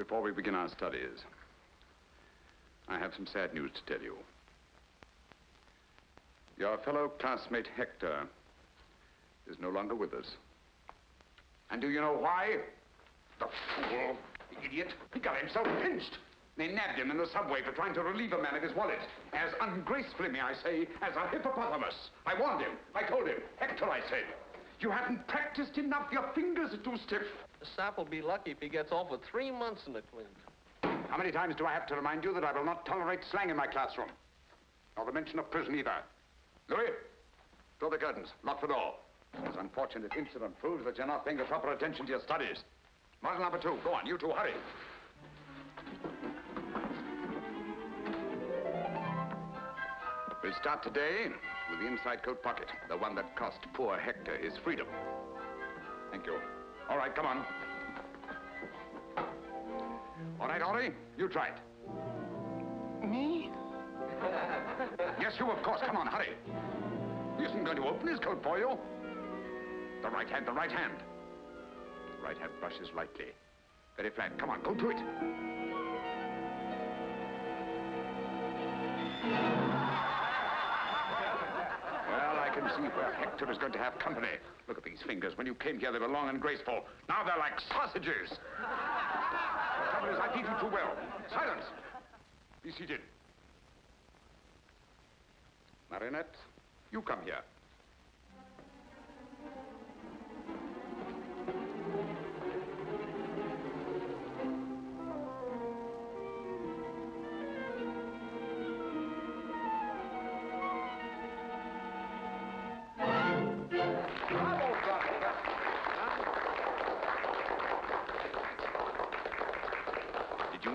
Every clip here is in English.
before we begin our studies, I have some sad news to tell you. Your fellow classmate Hector is no longer with us. And do you know why? The fool, the idiot, he got himself pinched. They nabbed him in the subway for trying to relieve a man of his wallet. As ungracefully, may I say, as a hippopotamus. I warned him. I told him. Hector, I said, you haven't practiced enough. Your fingers are too stiff. The sap will be lucky if he gets off with 3 months in the clink. How many times do I have to remind you that I will not tolerate slang in my classroom? Nor the mention of prison either. Louis, draw the curtains. Lock the door. This unfortunate incident proves that you're not paying the proper attention to your studies. Model number 2. Go on, you two, hurry. We'll start today with the inside coat pocket, the one that cost poor Hector his freedom. Thank you. All right, come on. All right, Henri, you try it. Me? Yes, you, of course. Come on, hurry. He isn't going to open his coat for you. The right hand, the right hand. The right hand brushes lightly. Very flat. Come on, go to it. Well, I can see where Hector is going to have company. Look at these fingers. When you came here, they were long and graceful. Now they're like sausages. The trouble is, I beat you too well. Silence. Be seated. Marinette, you come here.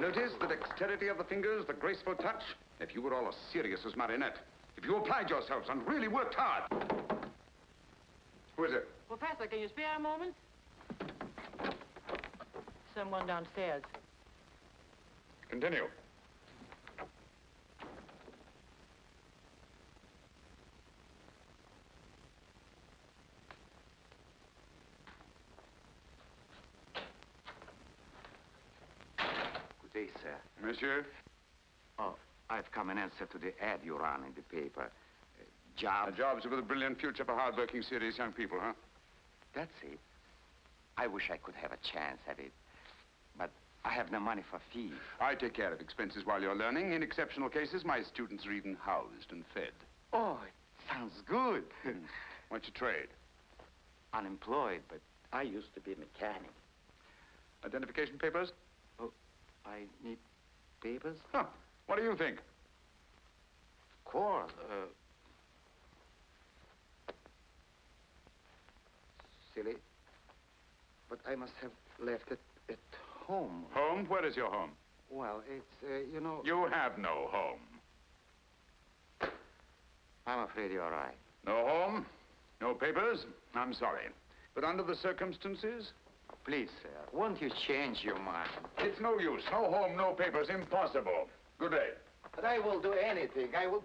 Notice the dexterity of the fingers, the graceful touch? If you were all as serious as Marinette, if you applied yourselves and really worked hard. Who is it? Professor, can you spare a moment? Someone downstairs. Continue. Good day, sir. Monsieur? Oh, I've come in answer to the ad you ran in the paper. Jobs. Jobs with a brilliant future for hard-working, serious young people, huh? That's it. I wish I could have a chance at it, but I have no money for fees. I take care of expenses while you're learning. In exceptional cases, my students are even housed and fed. Oh, it sounds good. What's your trade? Unemployed, but I used to be a mechanic. Identification papers? Oh, I need papers? Huh. What do you think? Of course. Silly. But I must have left it at home. Home? Where is your home? Well, it's, you know... You have no home. I'm afraid you're right. No home? No papers? I'm sorry. But under the circumstances... Please, sir, won't you change your mind? It's no use. No home, no papers. Impossible. Good day. But I will do anything. I will...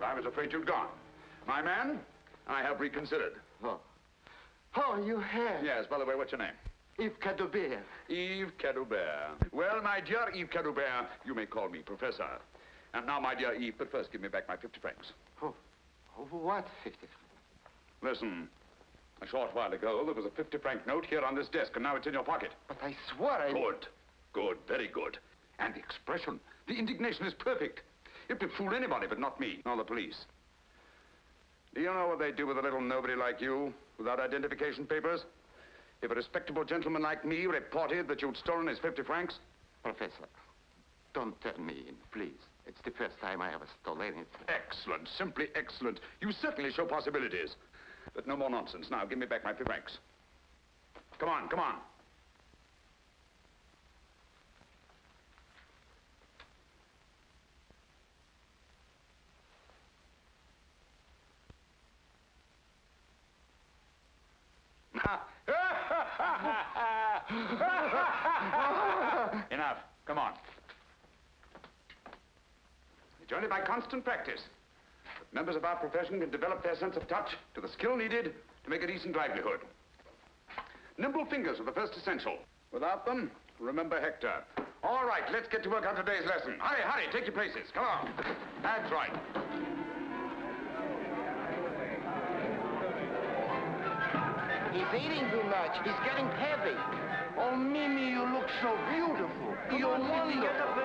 I was afraid you'd gone. My man, I have reconsidered. Oh. Oh, you have? Yes, by the way, what's your name? Yves Cadoubert. Yves Cadoubert. Well, my dear Yves Cadoubert, you may call me Professor. And now, my dear Yves, but first give me back my 50 francs. Oh, what 50 francs? Listen, a short while ago, there was a 50-franc note here on this desk, and now it's in your pocket. But I swore I... Good. Good, very good. And the expression, the indignation is perfect. It would fool anybody, but not me, nor the police. Do you know what they do with a little nobody like you, without identification papers? If a respectable gentleman like me reported that you'd stolen his 50 francs? Professor, don't turn me in, please. It's the first time I ever stole anything. Excellent, simply excellent. You certainly show possibilities. But no more nonsense. Now, give me back my 50 francs. Come on, come on. Enough. Come on. It's only by constant practice that members of our profession can develop their sense of touch to the skill needed to make a decent livelihood. Nimble fingers are the first essential. Without them, remember Hector. All right, let's get to work on today's lesson. Hurry, hurry, take your places. Come on. That's right. He's eating too much. He's getting heavy. Oh, Mimi, you look so beautiful. You're wonderful.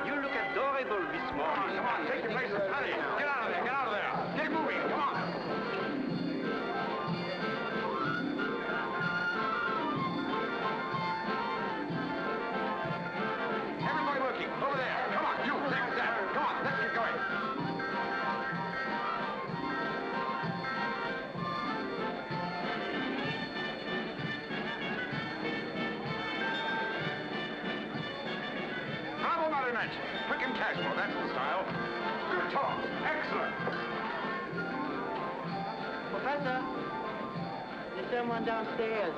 You look adorable this morning. Come on, take your places. Hurry. Get out of there, get out of there. Get moving, come on. Everybody working. Over there. Come on, you, next there. Come on, let's get going. Bravo, Marionette. Quick and casual, that's the style. Good talk. Excellent. Professor, there's someone downstairs.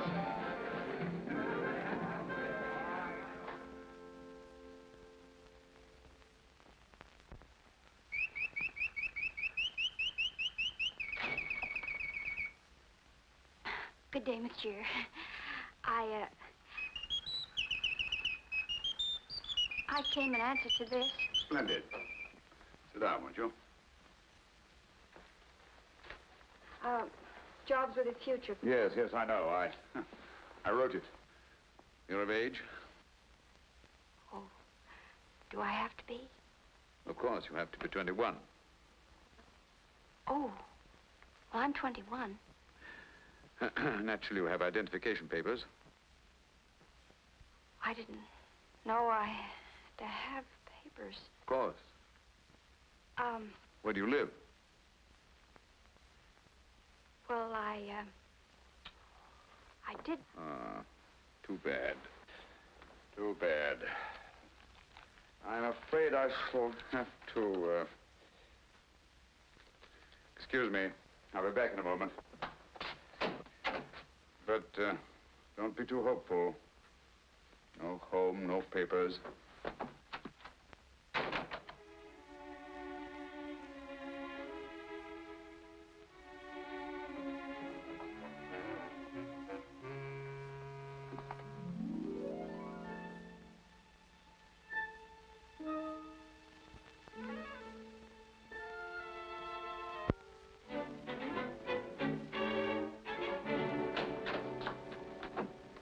Good day, monsieur. I came in answer to this. Splendid. Sit down, won't you? Jobs with a future. Yes, yes, I know. I wrote it. You're of age? Oh, do I have to be? Of course, you have to be 21. Oh, well, I'm 21. Naturally, you have identification papers. I didn't know I had to have papers. Of course. Where do you live? Well, I did. Too bad. Too bad. I'm afraid I shall have to, Excuse me. I'll be back in a moment. But, don't be too hopeful. No home, no papers.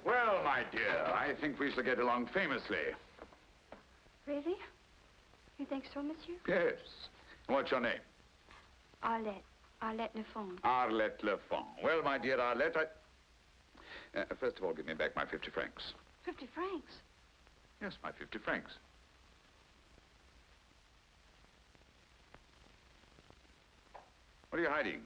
Well, my dear, I think we shall get along famously. Really? You think so, monsieur? Yes. What's your name? Arlette. Arlette Lefond. Arlette Lefond. Well, my dear Arlette, first of all, give me back my 50 francs. 50 francs? Yes, my 50 francs. What are you hiding?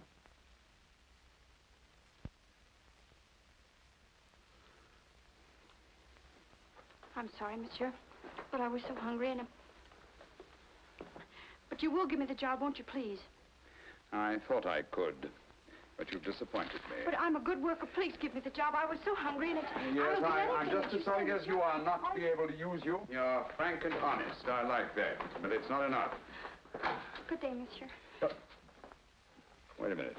I'm sorry, monsieur, but I was so hungry and... But you will give me the job, won't you, please? I thought I could, but you've disappointed me. But I'm a good worker. Please give me the job. I was so hungry and Yes, I'm just as as sorry as you are not to be able to use you. You're frank and honest. I like that, but it's not enough. Good day, monsieur. Wait a minute.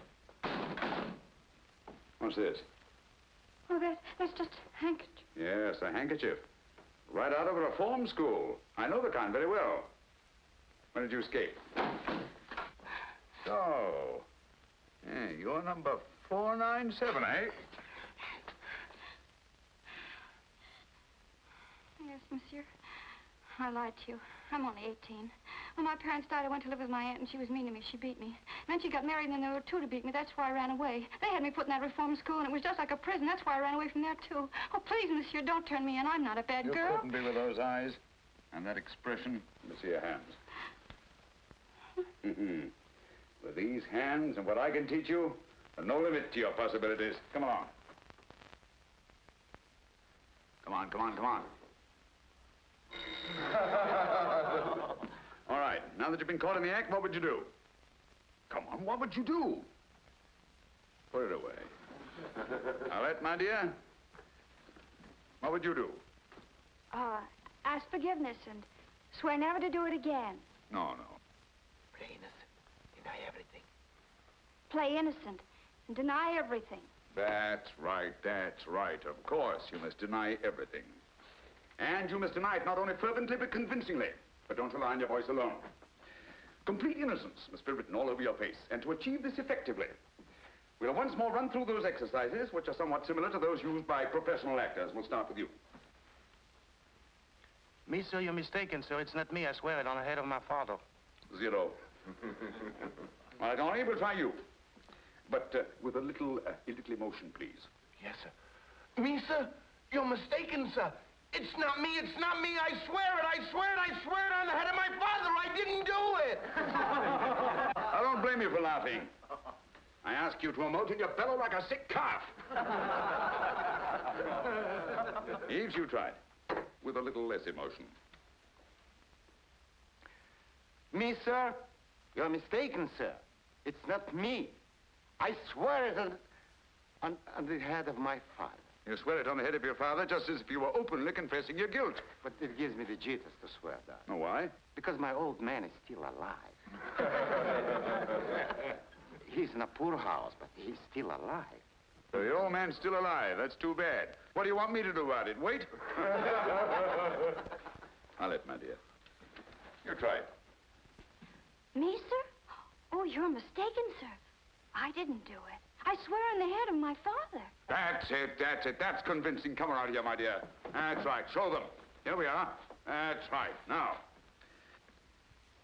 What's this? Oh, that's just a handkerchief. Yes, a handkerchief. Right out of a reform school. I know the kind very well. When did you escape? So, yeah, you're number 497, eh? Yes, monsieur. I lied to you. I'm only 18. When my parents died, I went to live with my aunt, and she was mean to me. She beat me. And then she got married, and then there were two to beat me. That's why I ran away. They had me put in that reform school, and it was just like a prison. That's why I ran away from there, too. Oh, please, monsieur, don't turn me in. I'm not a bad girl. You couldn't be with those eyes and that expression. Let me see your hands. With these hands and what I can teach you, there's no limit to your possibilities. Come along. Come on, come on, come on. All right, now that you've been caught in the act, what would you do? Come on, what would you do? Put it away. Arlette, my dear, what would you do? Ask forgiveness and swear never to do it again. No, no. Play innocent. Deny everything. Play innocent and deny everything. That's right, that's right. Of course, you must deny everything. And you must deny it not only fervently, but convincingly. But don't rely on your voice alone. Complete innocence must be written all over your face. And to achieve this effectively, we'll once more run through those exercises, which are somewhat similar to those used by professional actors. We'll start with you. Me, sir, you're mistaken, sir. It's not me. I swear it on the head of my father. 0. All right, Henri, we'll try you. But with a little emotion, please. Yes, sir. Me, sir? You're mistaken, sir. It's not me. It's not me. I swear it. I swear it. I swear it on the head of my father. I didn't do it. I don't blame you for laughing. I ask you to emote and you bellow like a sick calf. Eves, you tried. With a little less emotion. Me, sir? You're mistaken, sir. It's not me. I swear it on the head of my father. You swear it on the head of your father just as if you were openly confessing your guilt. But it gives me the jitters to swear that. Oh, why? Because my old man is still alive. He's in a poor house, but he's still alive. So the old man's still alive. That's too bad. What do you want me to do about it? Wait? Arlette, my dear. You try it. Me, sir? Oh, you're mistaken, sir. I didn't do it. I swear on the head of my father. That's it, that's it. That's convincing. Come around here, my dear. That's right. Show them. Here we are. That's right. Now.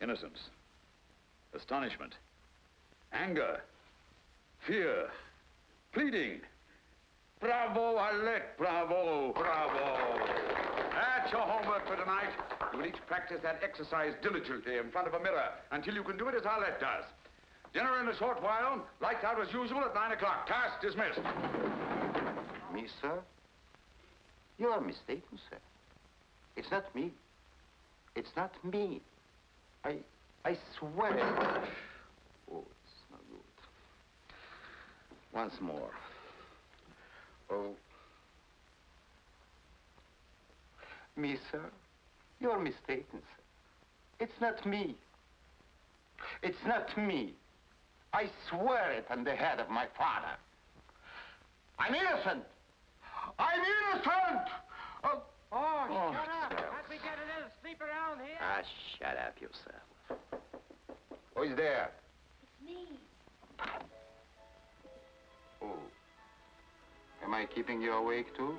Innocence. Astonishment. Anger. Fear. Pleading. Bravo, Arlette. Bravo, bravo. That's your homework for tonight. You will each practice that exercise diligently in front of a mirror until you can do it as Arlette does. Dinner in a short while. Lights out as usual at 9 o'clock. Task dismissed. Me, sir? You are mistaken, sir. It's not me. It's not me. I swear it. Oh, it's not good. Once more. Oh. Me, sir? You're mistaken, sir. It's not me. It's not me. I swear it on the head of my father. I'm innocent. I'm innocent! Oh, shut up. sir. Can't we get a little sleep around here? Ah, shut up yourself. Who is there? It's me. Oh. Am I keeping you awake, too?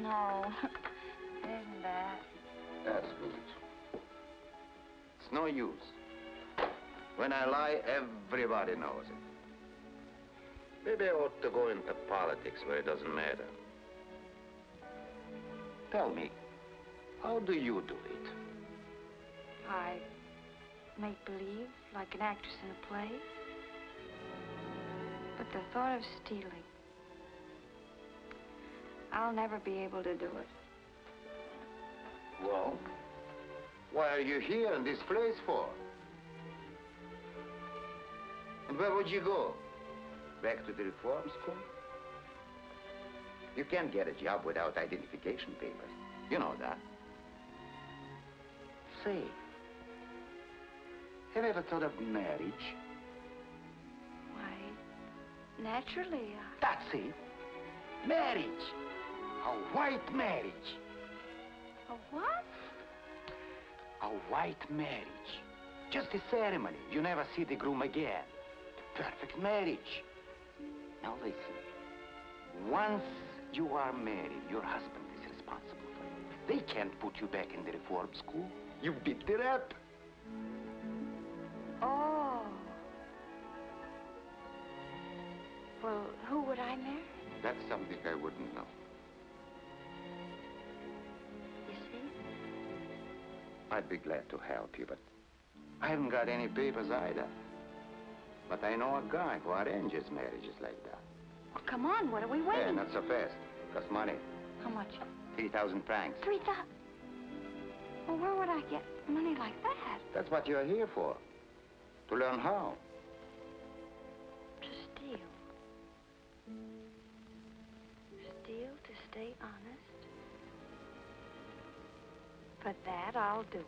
No. It isn't that. That's good. It's no use. When I lie, everybody knows it. Maybe I ought to go into politics where it doesn't matter. Tell me, how do you do it? I make believe like an actress in a play. But the thought of stealing, I'll never be able to do it. Well, why are you here in this place for? And where would you go? Back to the reform school? You can't get a job without identification papers. You know that. Say, have you ever thought of marriage? Why, naturally, That's it. Marriage. A white marriage. A what? A white marriage. Just a ceremony. You never see the groom again. The perfect marriage. Now listen. Once you are married, your husband is responsible for you. They can't put you back in the reform school. You beat it up. Oh. Well, who would I marry? That's something I wouldn't know. You see? I'd be glad to help you, but I haven't got any papers either. But I know a guy who arranges marriages like that. Well, come on, what are we Hey, waiting? not so fast. Costs money. How much? 3,000 francs. 3,000? Well, where would I get money like that? That's what you're here for. To learn how. To steal. Steal to stay honest? For that, I'll do it.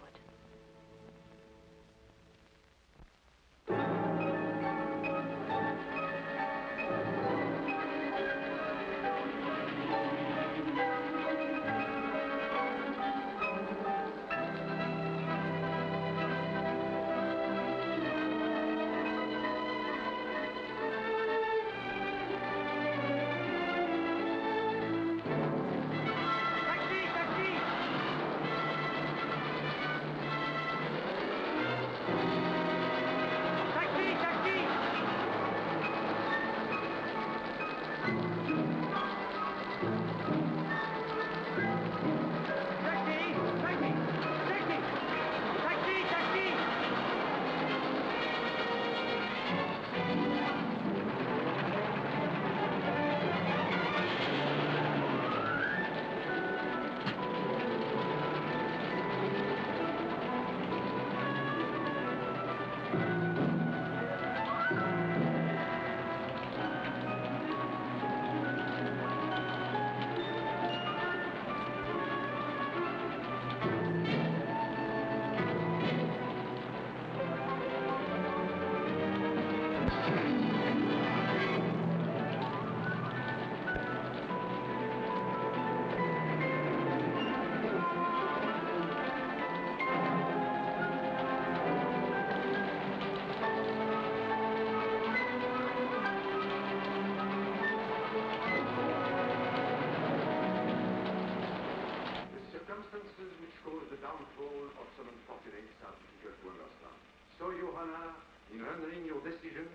So, Johanna, in rendering your decision,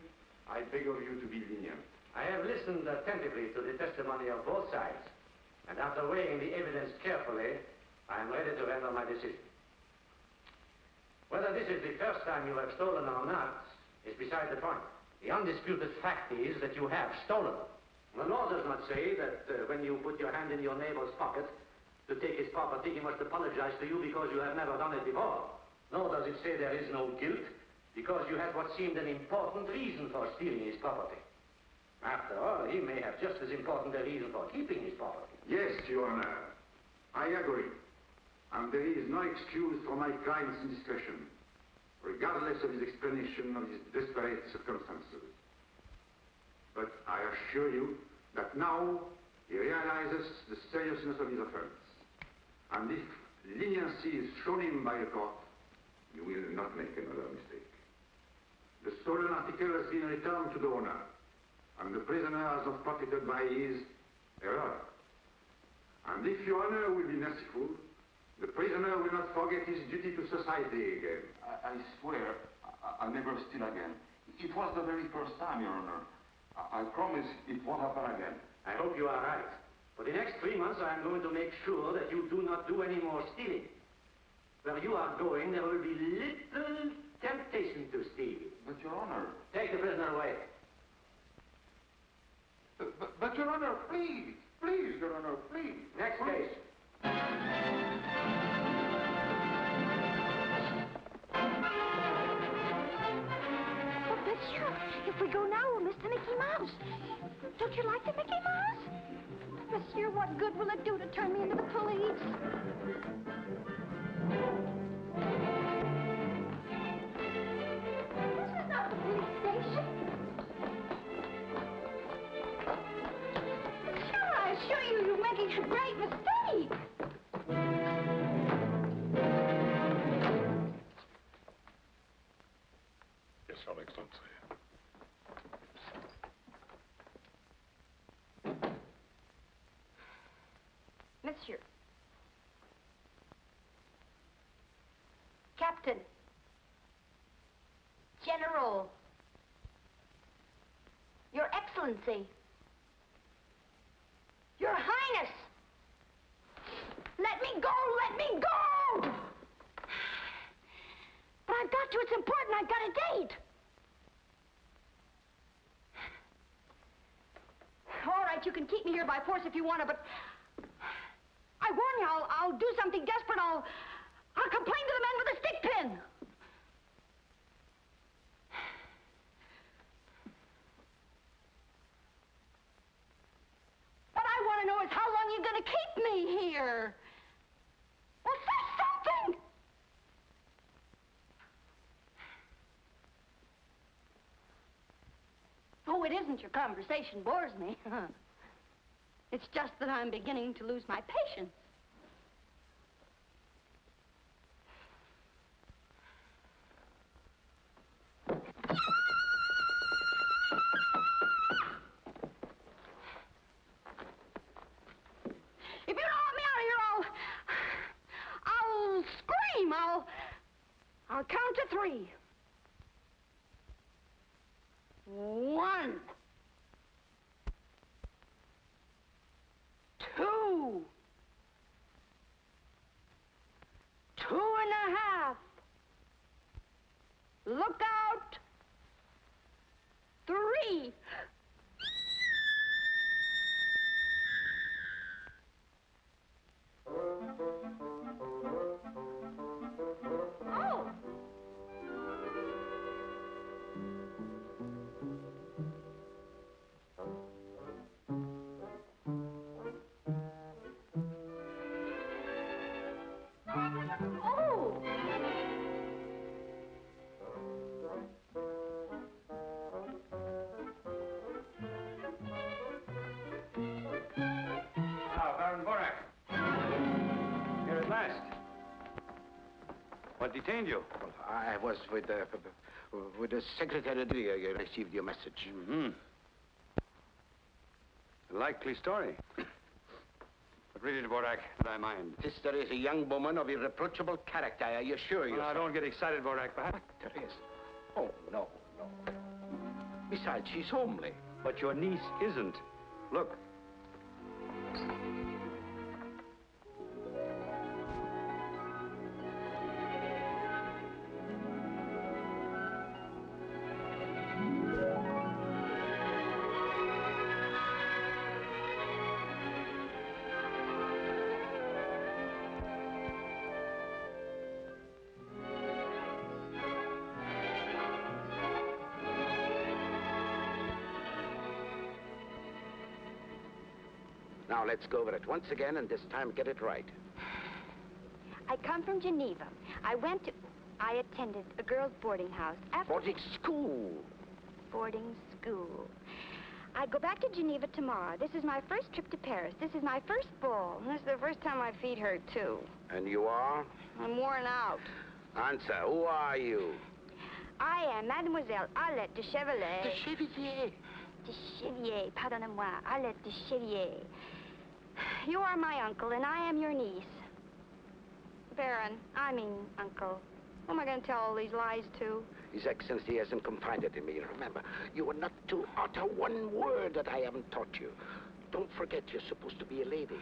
I beg of you to be lenient. I have listened attentively to the testimony of both sides, and after weighing the evidence carefully, I am ready to render my decision. Whether this is the first time you have stolen or not is beside the point. The undisputed fact is that you have stolen. The law does not say that when you put your hand in your neighbor's pocket to take his property, he must apologize to you because you have never done it before. Nor does it say there is no guilt because you had what seemed an important reason for stealing his property. After all, he may have just as important a reason for keeping his property. Yes, Your Honor. I agree. And there is no excuse for my client's indiscretion, regardless of his explanation of his desperate circumstances. But I assure you that now he realizes the seriousness of his offense. And if leniency is shown him by the court, you will not make another mistake. The stolen article has been returned to the owner, and the prisoner has not profited by his error. And if Your Honor will be merciful, the prisoner will not forget his duty to society again. I swear, I'll never steal again. It was the very first time, Your Honor. I promise it won't happen again. I hope you are right. For the next 3 months, I am going to make sure that you do not do any more stealing. Where you are going, there will be little temptation to steal. But, Your Honor... Take the prisoner away. But Your Honor, please. Please, Your Honor, please. Next case. Oh, monsieur, if we go now, we'll miss the Mickey Mouse. Don't you like the Mickey Mouse? Monsieur, what good will it do to turn me into the police? This is not the police station. Monsieur, I assure you, you're making a great mistake. Yes, Your Excellency. Monsieur. Captain. General. Your Excellency. Your Highness. Let me go! Let me go! But I've got to. It's important. I've got a date. All right, you can keep me here by force if you want to, but I I warn you, I'll do something desperate. I'll complain to the men with the stick pin. What I want to know is how long you're going to keep me here. Well, say something. Oh, it isn't your conversation bores me. It's just that I'm beginning to lose my patience. If you don't let me out of here, I'll scream. I'll count to 3. 1, 2, 2.5. Look out. 3. Oh. Oh! Ah, Baron Borak. Here at last. What detained you? Well, I was with the secretary. I received your message. Mm-hmm. A likely story. But read it, Borak, and I mind. Sister is a young woman of irreproachable character, I assure you. Well, now, don't get excited, Borak, perhaps. There is. Oh, no, no. Besides, she's homely. But your niece isn't. Look. Now, let's go over it once again, and this time get it right. I come from Geneva. I attended a girls' boarding house. Boarding school. Boarding school. I go back to Geneva tomorrow. This is my first trip to Paris. This is my first ball. And this is the first time my feet hurt, too. And you are? I'm worn out. Answer, who are you? I am Mademoiselle Arlette de Chevalier. The Chevalier. De Chevier, pardonnez-moi, Arlette de Chevier. You are my uncle, and I am your niece. Baron, I mean uncle. Who am I going to tell all these lies to? His Excellency hasn't confided in me. Remember, you are not to utter one word that I haven't taught you. Don't forget, you're supposed to be a lady.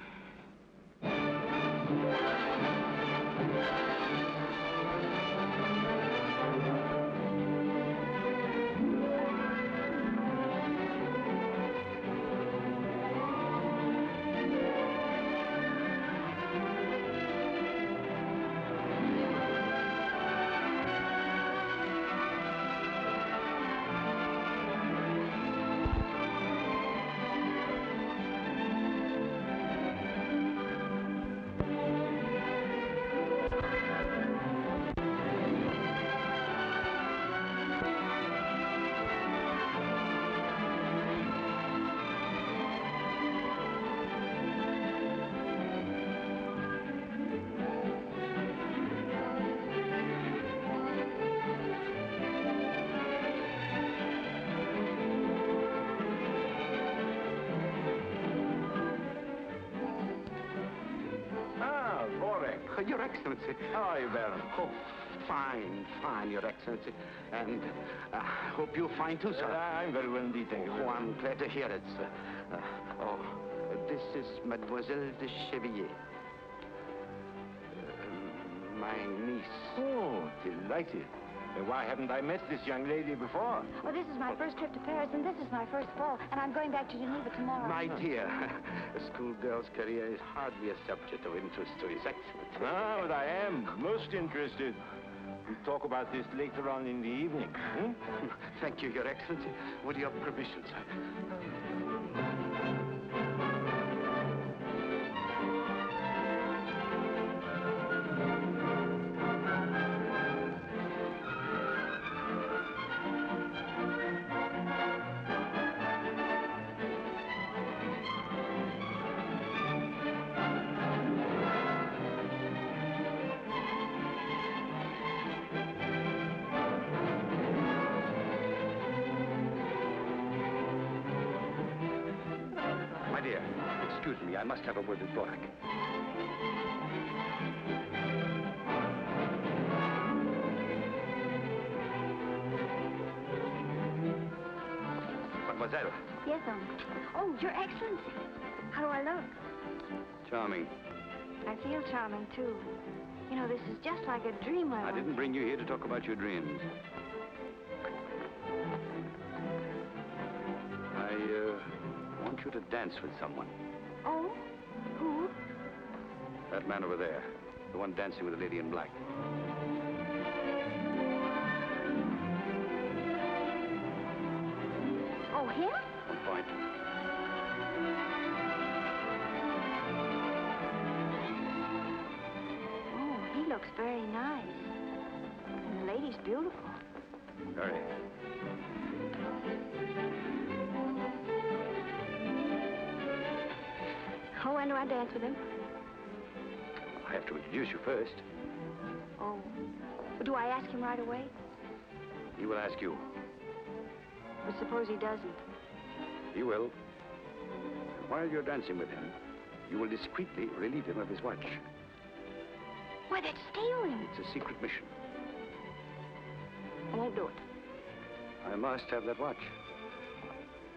Your Excellency. How are you, Baron? Oh, fine, fine, Your Excellency. And I hope you're fine too, sir. I'm very well indeed, thank you. Oh, I'm glad to hear it, sir. This is Mademoiselle de Chevillier. My niece. Oh, delighted. Why haven't I met this young lady before? Well, this is my first trip to Paris, and this is my first ball, and I'm going back to Geneva tomorrow. My dear, a schoolgirl's career is hardly a subject of interest to His Excellency. No, but I am most interested. We'll talk about this later on in the evening. Hmm? Thank you, Your Excellency. With your permission, sir. My dear, excuse me. I must have a word with Borak. Mademoiselle. Yes, Oh, Your Excellency. How do I look? Charming. I feel charming, too. You know, this is just like a dream I didn't bring you here to talk about your dreams. I want you to dance with someone. Oh? Who? That man over there. The one dancing with the lady in black. Oh, him? On point. Oh, he looks very nice. And the lady's beautiful. Very. Oh, when do I dance with him? I have to introduce you first. Oh. Do I ask him right away? He will ask you. But suppose he doesn't. He will. While you're dancing with him, you will discreetly relieve him of his watch. Why, that's stealing. It's a secret mission. I won't do it. I must have that watch.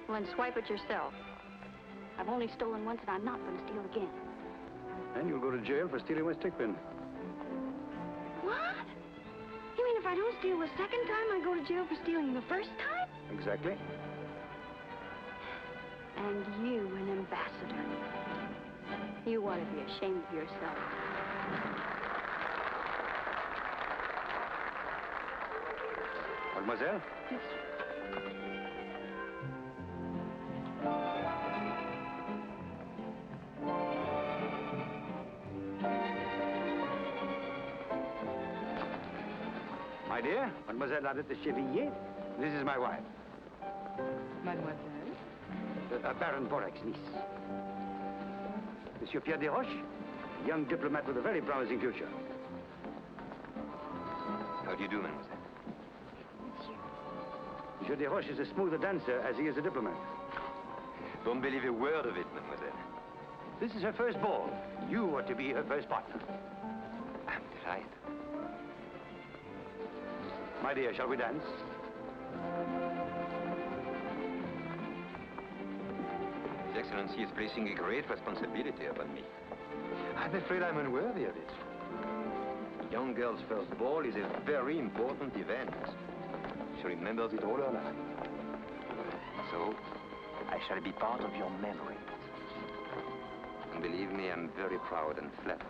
Well, then swipe it yourself. I've only stolen once, and I'm not going to steal again. And you'll go to jail for stealing my stick pin. What? You mean if I don't steal the second time, I go to jail for stealing the first time? Exactly. And you, an ambassador. You ought to be ashamed of yourself. Mademoiselle? Yes. My dear, Mademoiselle Adolphe de Chevilliers, this is my wife. Mademoiselle? Baron Borak's niece. Monsieur Pierre Desroches, a young diplomat with a very promising future. How do you do, mademoiselle? Monsieur Desroches is as smooth a dancer as he is a diplomat. Don't believe a word of it, mademoiselle. This is her first ball. You are to be her first partner. I'm delighted. My dear, shall we dance? His Excellency is placing a great responsibility upon me. I'm afraid I'm unworthy of it. A young girl's first ball is a very important event. She remembers it all her life. So, I shall be part of your memory. And believe me, I'm very proud and flattered.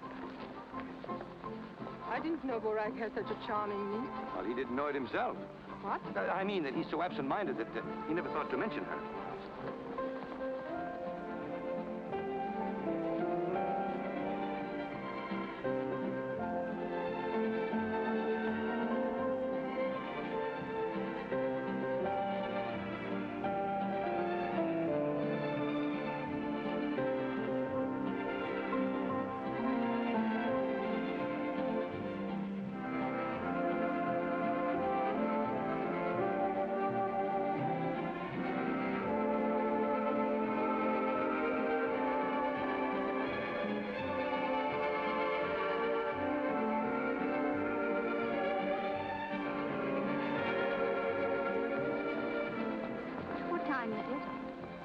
I didn't know Borak had such a charming niece. Well, he didn't know it himself. What? I mean that he's so absent-minded that he never thought to mention her.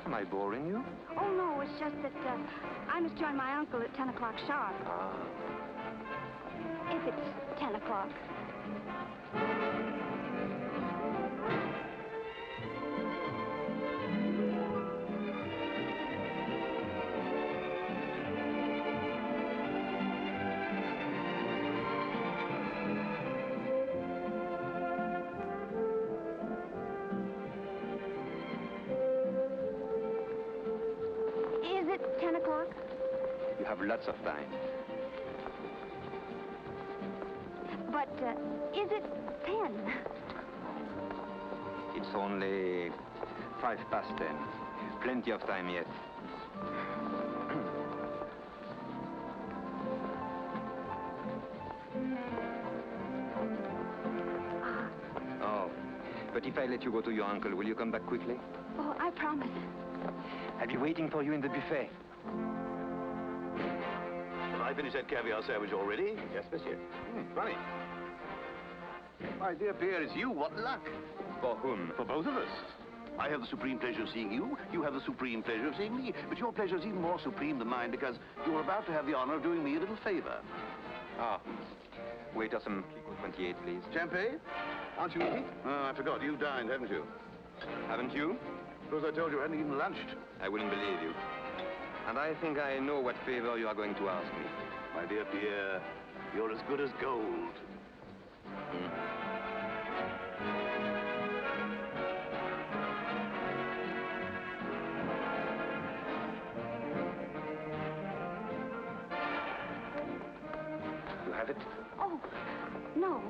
Am I boring you? Oh, no, it's just that I must join my uncle at 10 o'clock sharp. Ah. If it's 10 o'clock. Is it 10 o'clock? You have lots of time. But is it 10? It's only 10:05. Plenty of time yet. Oh, but if I let you go to your uncle, will you come back quickly? Oh, I promise. I'll be waiting for you in the buffet. Have I finished that caviar sandwich already? Yes, monsieur. Funny. My dear Pierre, it's you. What luck. For whom? For both of us. I have the supreme pleasure of seeing you. You have the supreme pleasure of seeing me. But your pleasure is even more supreme than mine because you're about to have the honor of doing me a little favor. Ah. Waiter, some Clicquot 28, please. Champagne? Aren't you eating? Oh, I forgot. You dined, haven't you? Haven't you? Suppose I told you I hadn't even lunched. I wouldn't believe you. And I think I know what favor you are going to ask me. My dear Pierre, you're as good as gold. You have it? Oh, no.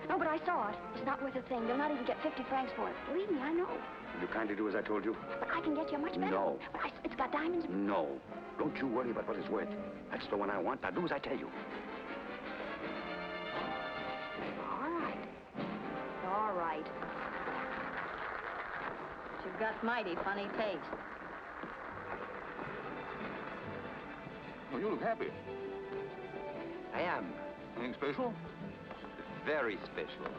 No, but I saw it. It's not worth a thing. You'll not even get 50 francs for it. Believe me, I know. Will you kindly do as I told you? But I can get you a much better No. one. But it's got diamonds. No. Don't you worry about what it's worth. That's the one I want. Now do as I tell you. All right. All right. But you've got mighty funny taste. Oh, you look happy. I am. Anything special? Very special.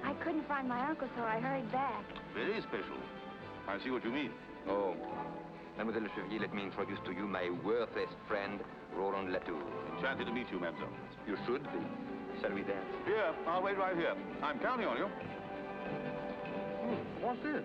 I couldn't find my uncle, so I hurried back. Very special. I see what you mean. Oh. Mademoiselle Chevrier, let me introduce to you my worthless friend, Roland Latour. Enchanted to meet you, mademoiselle. You should be. Shall we dance? Here, I'll wait right here. I'm counting on you. What's this?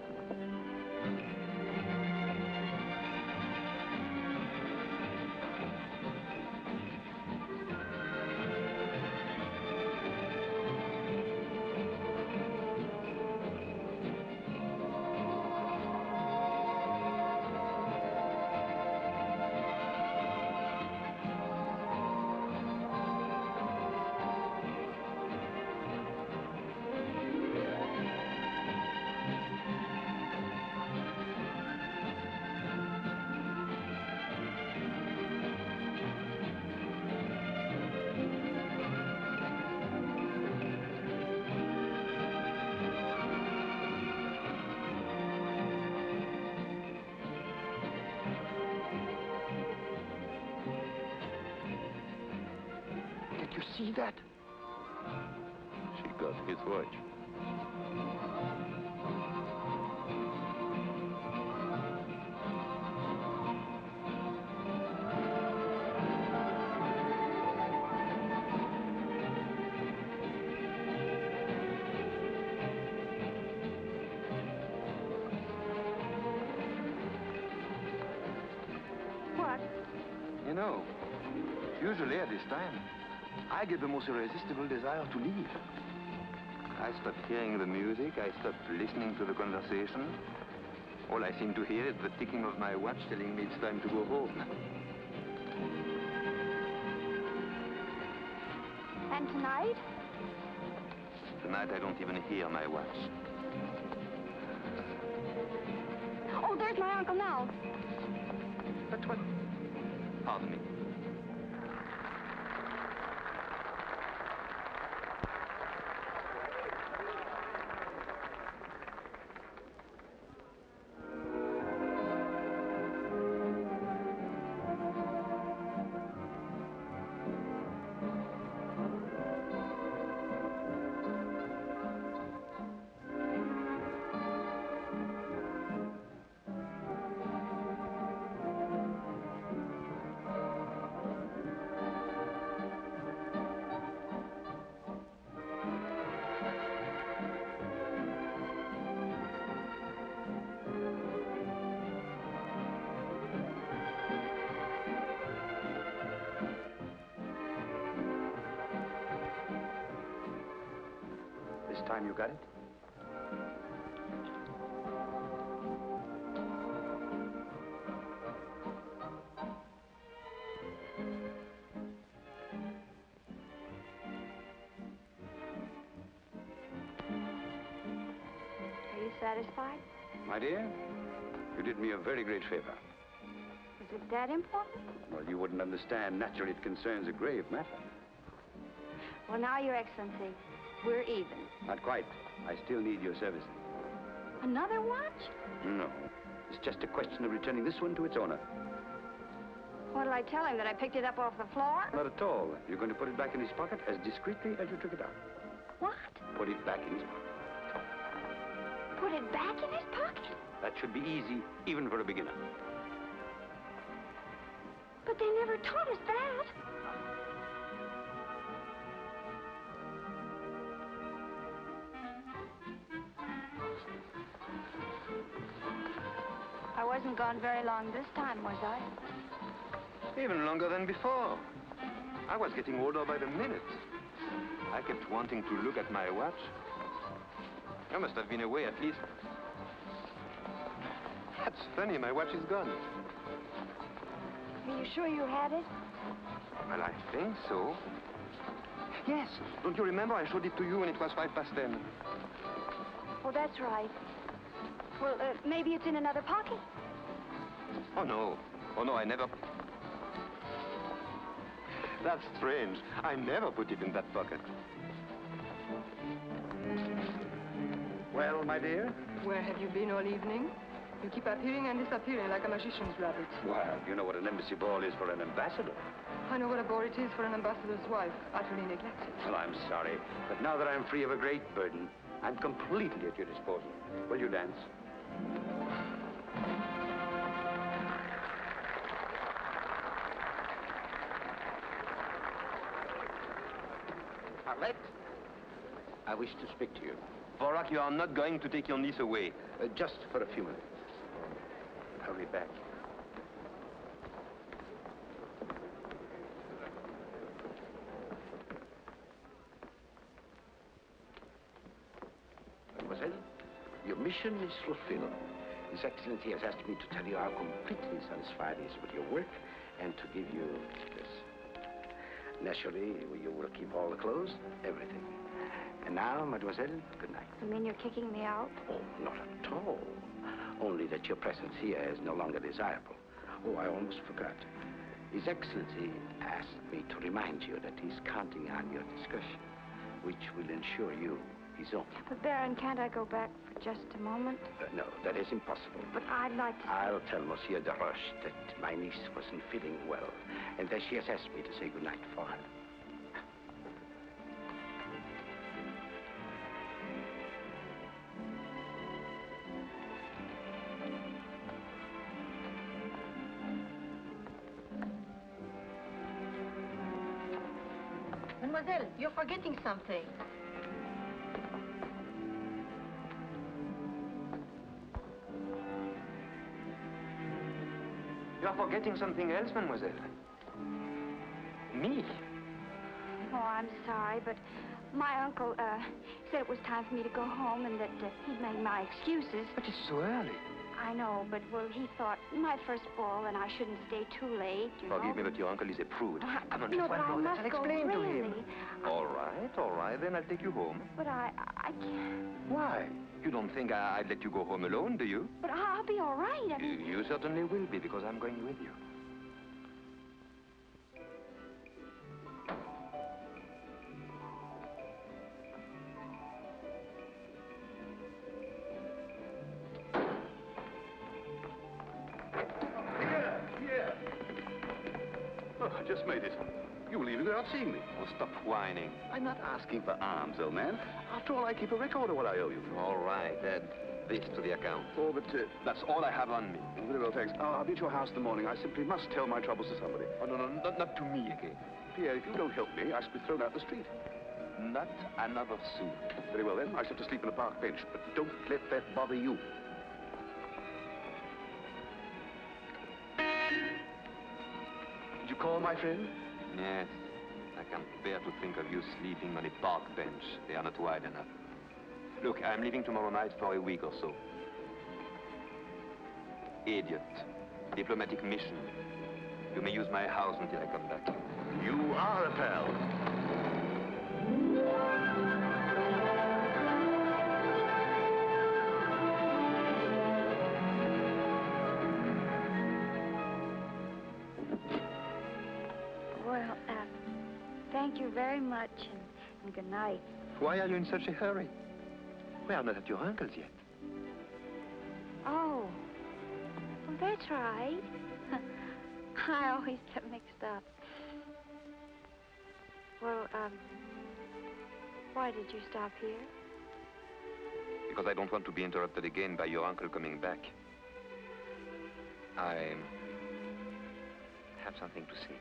You see that? She got his watch. What? You know, usually at this time, I get the most irresistible desire to leave. I stopped hearing the music. I stopped listening to the conversation. All I seem to hear is the ticking of my watch telling me it's time to go home. And tonight? Tonight, I don't even hear my watch. Oh, there's my uncle now. But what? Pardon me. time you got it? Are you satisfied? My dear, you did me a very great favor. Is it that important? Well, you wouldn't understand. Naturally, it concerns a grave matter. Well, now, Your Excellency, we're even. Not quite. I still need your services. Another watch? No. It's just a question of returning this one to its owner. What'll I tell him, that I picked it up off the floor? Not at all. You're going to put it back in his pocket as discreetly as you took it out. What? Put it back in his pocket. Put it back in his pocket? That should be easy, even for a beginner. But they never taught us that. I wasn't gone very long this time, was I? Even longer than before. I was getting older by the minute. I kept wanting to look at my watch. I must have been away at least. That's funny, my watch is gone. Are you sure you had it? Well, I think so. Yes, don't you remember I showed it to you when it was 10:05? Oh, that's right. Well, maybe it's in another pocket. Oh, no. Oh, no, I never... That's strange. I never put it in that pocket. Well, my dear? Where have you been all evening? You keep appearing and disappearing like a magician's rabbit. Well, you know what an embassy ball is for an ambassador. I know what a bore it is for an ambassador's wife, utterly neglected. Well, I'm sorry, but now that I'm free of a great burden, I'm completely at your disposal. Will you dance? Arlette, I wish to speak to you. Vorak, you are not going to take your niece away. Just for a few minutes. I'll be back. Mademoiselle, your mission is fulfilled. His Excellency has asked me to tell you how completely satisfied he is with your work and to give you this. Naturally, you will keep all the clothes, everything. And now, mademoiselle, good night. You mean you're kicking me out? Oh, not at all. Only that your presence here is no longer desirable. Oh, I almost forgot. His Excellency asked me to remind you that he's counting on your discretion, which will ensure you his own. But, Baron, can't I go back for just a moment? No, that is impossible. But I'd like to... I'll tell Monsieur de Roche that my niece wasn't feeling well, and that she has asked me to say good night for her. Mademoiselle, you're forgetting something. You are forgetting something else, mademoiselle. Me? Oh, I'm sorry, but my uncle, said it was time for me to go home and that he'd made my excuses. But it's so early. I know, but, well, he thought my first ball and I shouldn't stay too late, you know. Forgive me, but your uncle is a prude. Come on, no, just but one I more. must I'll go, explain to really. him. All right, then I'll take you home. But I can't. Why? You don't think I'd let you go home alone, do you? But I'll be all right. I mean... You certainly will be, because I'm going with you. Here. Oh, I just made it. You were leaving without seeing me. Oh, stop whining. I'm not asking for alms, old man. After all, I keep a record of what I owe you. All right, add this to the account. Oh, but that's all I have on me. Very well, thanks. I'll be at your house in the morning. I simply must tell my troubles to somebody. Oh, no, not to me again. Pierre, if you don't help me, I shall be thrown out the street. Not another sou. Very well, then. I shall have to sleep on a park bench, but don't let that bother you. Did you call, my friend? Yes. I can't bear to think of you sleeping on a park bench. They are not wide enough. Look, I'm leaving tomorrow night for a week or so. Idiot. Diplomatic mission. You may use my house until I come back. You are a pal. Well, thank you very much, and good night. Why are you in such a hurry? We are not at your uncle's yet. Oh, well, that's right. I always get mixed up. Well, why did you stop here? Because I don't want to be interrupted again by your uncle coming back. I have something to say to you.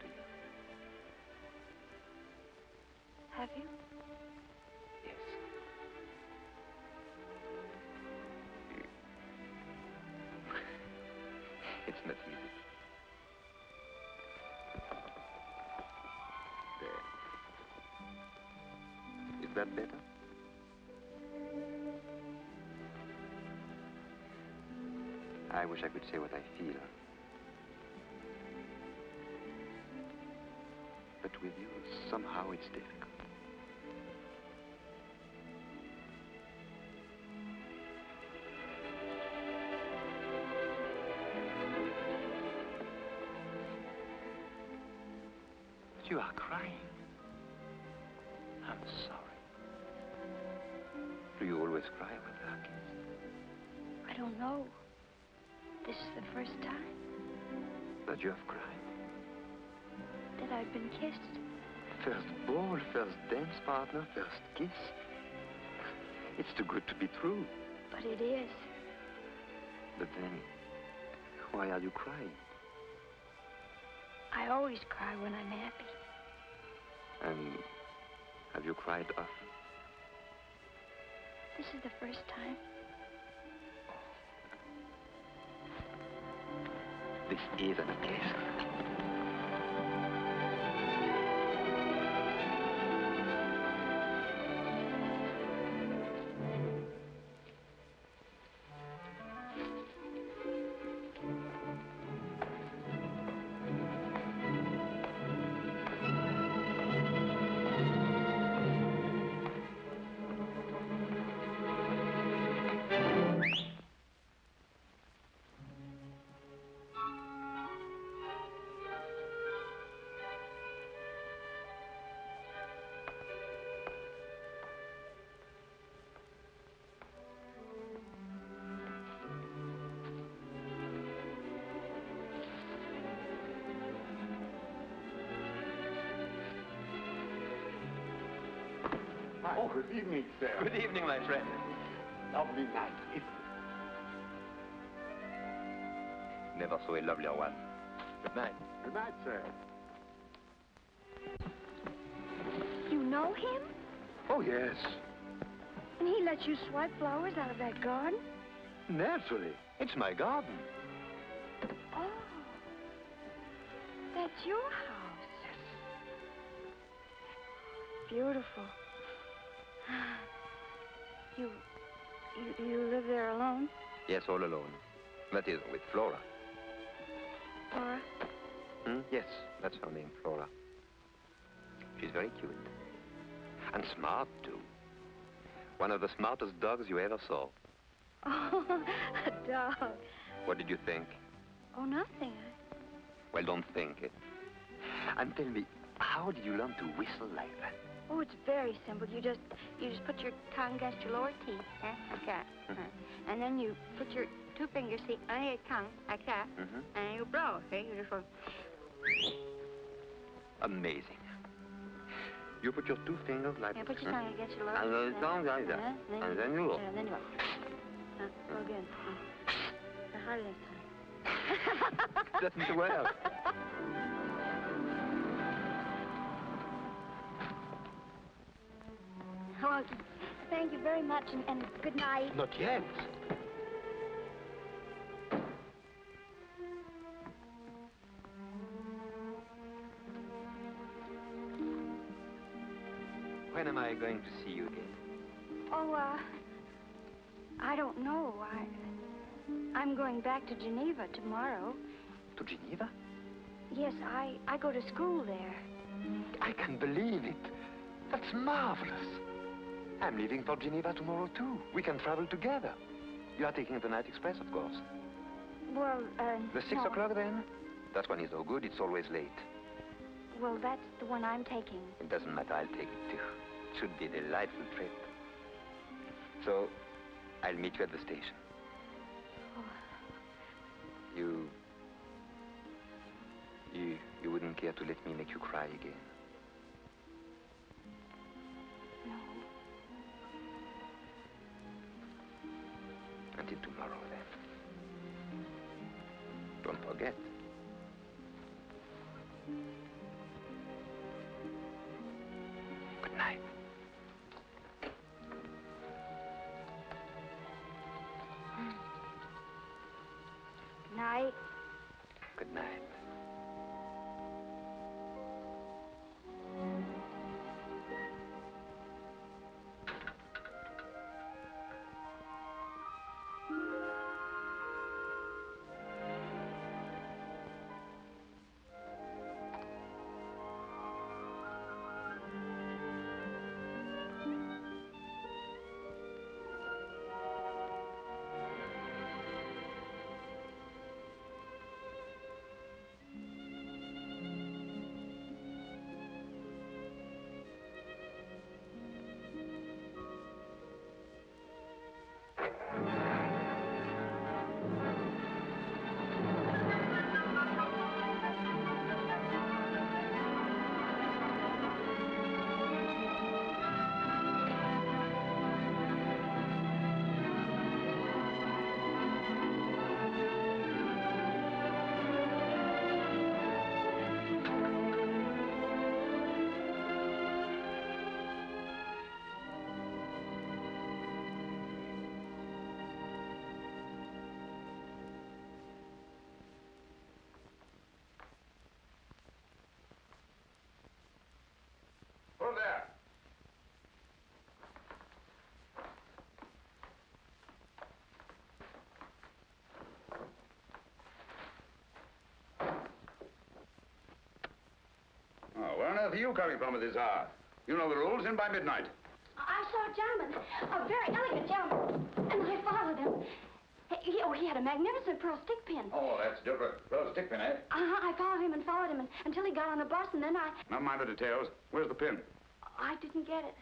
Have you? Yes. It's not easy. There. Is that better? I wish I could say what I feel. But with you, somehow it's difficult. But you are crying. I'm sorry. Do you always cry when there are kids? I don't know. This is the first time That you have cried? that I've been kissed. First ball, first dance partner, first kiss. It's too good to be true. But it is. But then, why are you crying? I always cry when I'm happy. And have you cried often? This is the first time. This is an occasion. Oh, good evening, sir. Good evening, my friend. Lovely night, isn't it? Never saw a lovelier one. Good night. Good night, sir. You know him? Oh, yes. And he lets you swipe flowers out of that garden? Naturally. It's my garden. Oh. That's your house. Yes. Beautiful. You live there alone? Yes, all alone. That is, with Flora. Flora? Yes, that's her name, Flora. She's very cute. And smart, too. One of the smartest dogs you ever saw. Oh, a dog. What did you think? Oh, nothing. Well, don't think it. And tell me, how did you learn to whistle like that? Oh, it's very simple. You just put your tongue against your lower teeth, like that. And then you put your two fingers, see, under your tongue, like that. And you blow, see? You just go. Amazing. You put your two fingers like... Yeah, put your tongue against your lower and teeth. the tongue like that. And then you go. Yeah, then you go. Go again. Harder this time. Doesn't work. Well, thank you very much, and good night. Not yet. When am I going to see you again? Oh, I don't know. I'm going back to Geneva tomorrow. To Geneva? Yes, I go to school there. I can believe it. That's marvelous. I'm leaving for Geneva tomorrow, too. We can travel together. You are taking the night express, of course. Well, The 6 no. o'clock, then? That one is no good. It's always late. Well, that's the one I'm taking. It doesn't matter. I'll take it, too. It should be a delightful trip. So, I'll meet you at the station. Oh. You wouldn't care to let me make you cry again? No. Until tomorrow, then. Don't forget. Good night. Night. Good night. Who there? Oh, where on earth are you coming from at this hour? You know the rules, in by midnight. I saw a gentleman, a very elegant gentleman, and I followed him. He had a magnificent pearl stick pin. Oh, that's different. Pearl stick pin, eh? I followed him until he got on the bus, and then I Never mind the details. Where's the pin? didn't get it.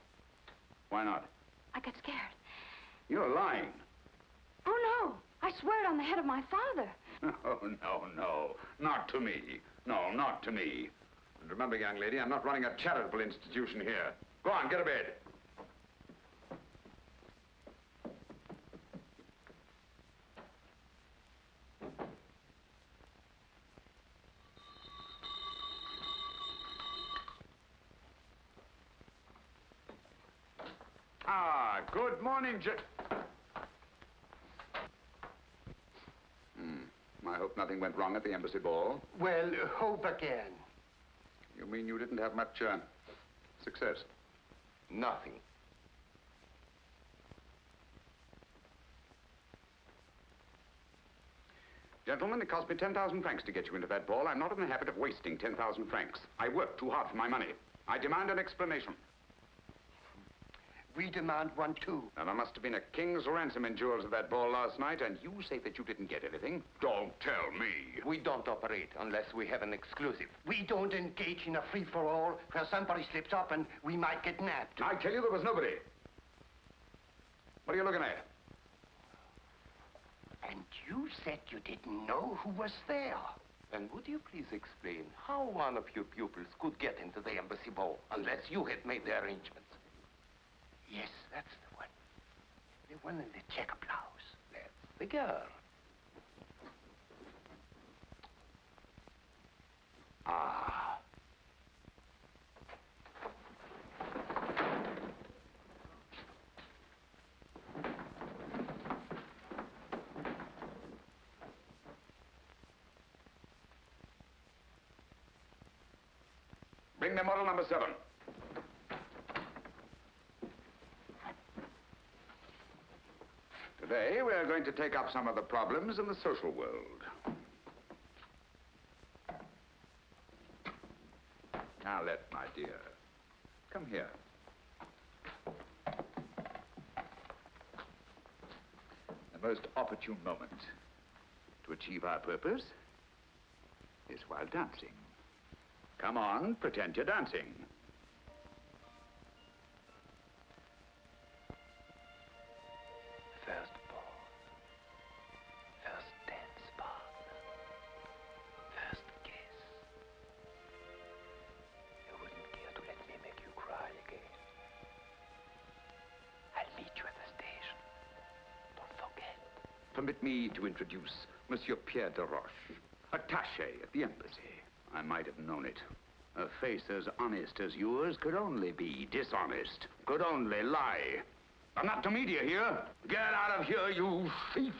Why not? I got scared. You're lying. Oh, no. I swear it on the head of my father. Oh, no. Not to me. No, not to me. And remember, young lady, I'm not running a charitable institution here. Go on, get to bed. Ah, good morning, I hope nothing went wrong at the embassy ball. Well, hope again. You mean you didn't have much, success? Nothing. Gentlemen, it cost me 10,000 francs to get you into that ball. I'm not in the habit of wasting 10,000 francs. I worked too hard for my money. I demand an explanation. We demand one, too. Now, there must have been a king's ransom in jewels at that ball last night, and you say that you didn't get anything? Don't tell me. We don't operate unless we have an exclusive. We don't engage in a free-for-all where somebody slips up and we might get nabbed. I tell you, there was nobody. What are you looking at? And you said you didn't know who was there. And would you please explain how one of your pupils could get into the embassy ball unless you had made the arrangements? Yes, that's the one. The one in the checker blouse. That's the girl. Ah. Bring me model number 7. Today, we're going to take up some of the problems in the social world. Now, my dear, come here. The most opportune moment to achieve our purpose is while dancing. Come on, pretend you're dancing. First ball. First dance partner. First kiss. You wouldn't care to let me make you cry again. I'll meet you at the station. Don't forget. Permit me to introduce Monsieur Pierre de Roche, attaché at the embassy. I might have known it. A face as honest as yours could only be dishonest, could only lie. I'm not to media here. Get out of here, you thief!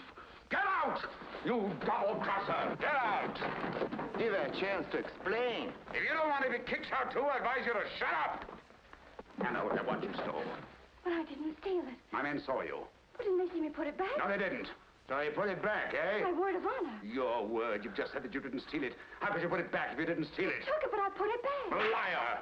Get out! You double-crosser! Get out! Give her a chance to explain. If you don't want to be kicked out too, I advise you to shut up! I know what they want you stole. But I didn't steal it. My men saw you. But didn't they see me put it back? No, they didn't. So you put it back, eh? My word of honor. Your word. You've just said that you didn't steal it. How could you put it back if you didn't steal it? I took it, but I put it back. Liar!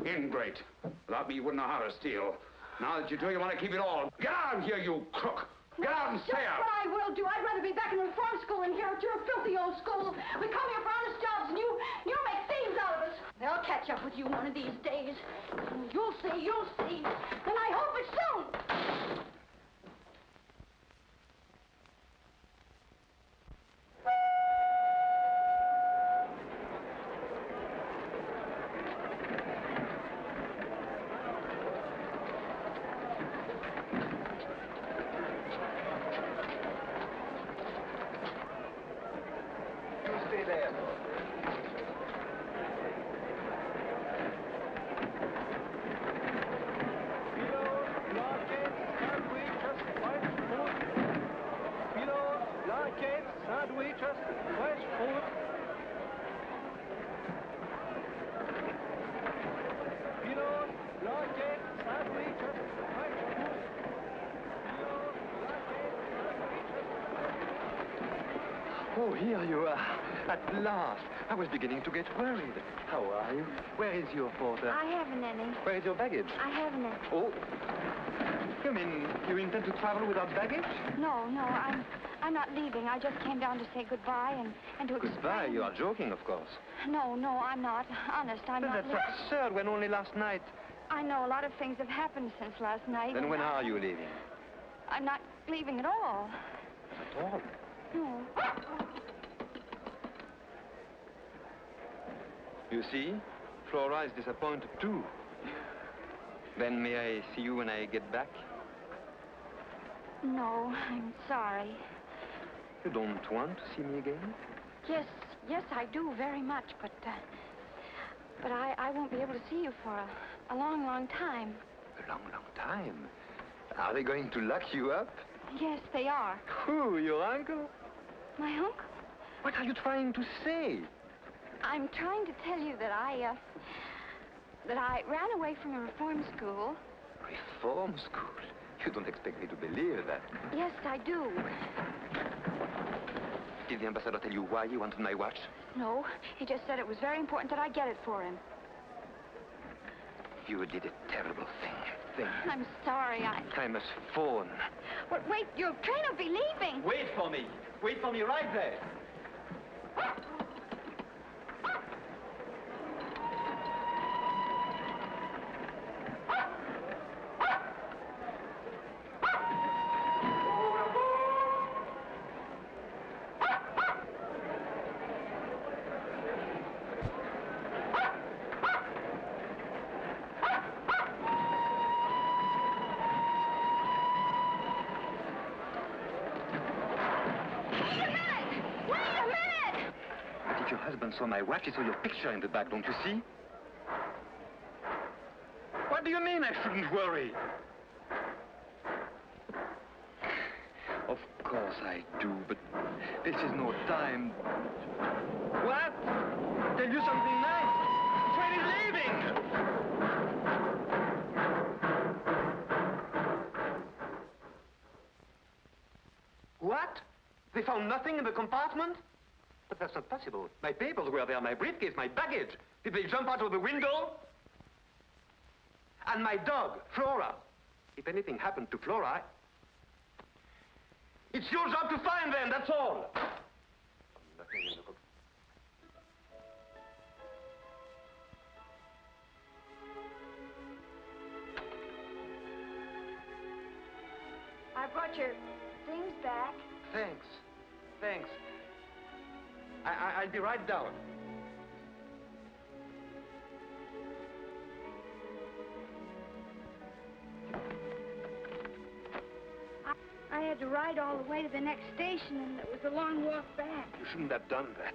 Ingrate. Without me, you wouldn't know how to steal. Now that you do, you want to keep it all. Get out of here, you crook! Get out and stay out! That's what I will do. I'd rather be back in reform school than here at your filthy old school. We come here for honest jobs, and you make thieves out of us. They'll catch up with you one of these days. You'll see, you'll see. And I hope it's soon. Oh, here you are. At last. I was beginning to get worried. How are you? Where is your porter? I haven't any. Where is your baggage? I haven't any. Oh. You mean you intend to travel without baggage? No, I'm not leaving. I just came down to say goodbye and to explain. Goodbye? You are joking, of course. No, I'm not. Honest, I'm not That's leaving. absurd when only last night. I know a lot of things have happened since last night. Then when are you leaving? I'm not leaving at all. At all? No. You see, Flora is disappointed too. Then may I see you when I get back? No, I'm sorry. You don't want to see me again? Yes, I do very much, but I won't be able to see you for a long, long time. A long, long time? Are they going to lock you up? Yes, they are. Who, your uncle? My uncle? What are you trying to say? I'm trying to tell you that I ran away from a reform school. Reform school? You don't expect me to believe that. Yes, I do. Did the ambassador tell you why he wanted my watch? No, he just said it was very important that I get it for him. You did a terrible thing. I'm sorry, I must phone. But wait, your train will be leaving. Wait for me. Wait for me right there. Saw my watch, he saw your picture in the bag, don't you see? What do you mean I shouldn't worry? Of course I do, but this is no time. What? Tell you something nice. The train is leaving! What? They found nothing in the compartment? But that's not possible. My papers were there, my briefcase, my baggage. Did they jump out of the window? And my dog, Flora. If anything happened to Flora, it's your job to find them, that's all. Nothing in the compartment. I brought your things back. Thanks. Thanks. I'll be right down. I had to ride all the way to the next station, and it was a long walk back. You shouldn't have done that.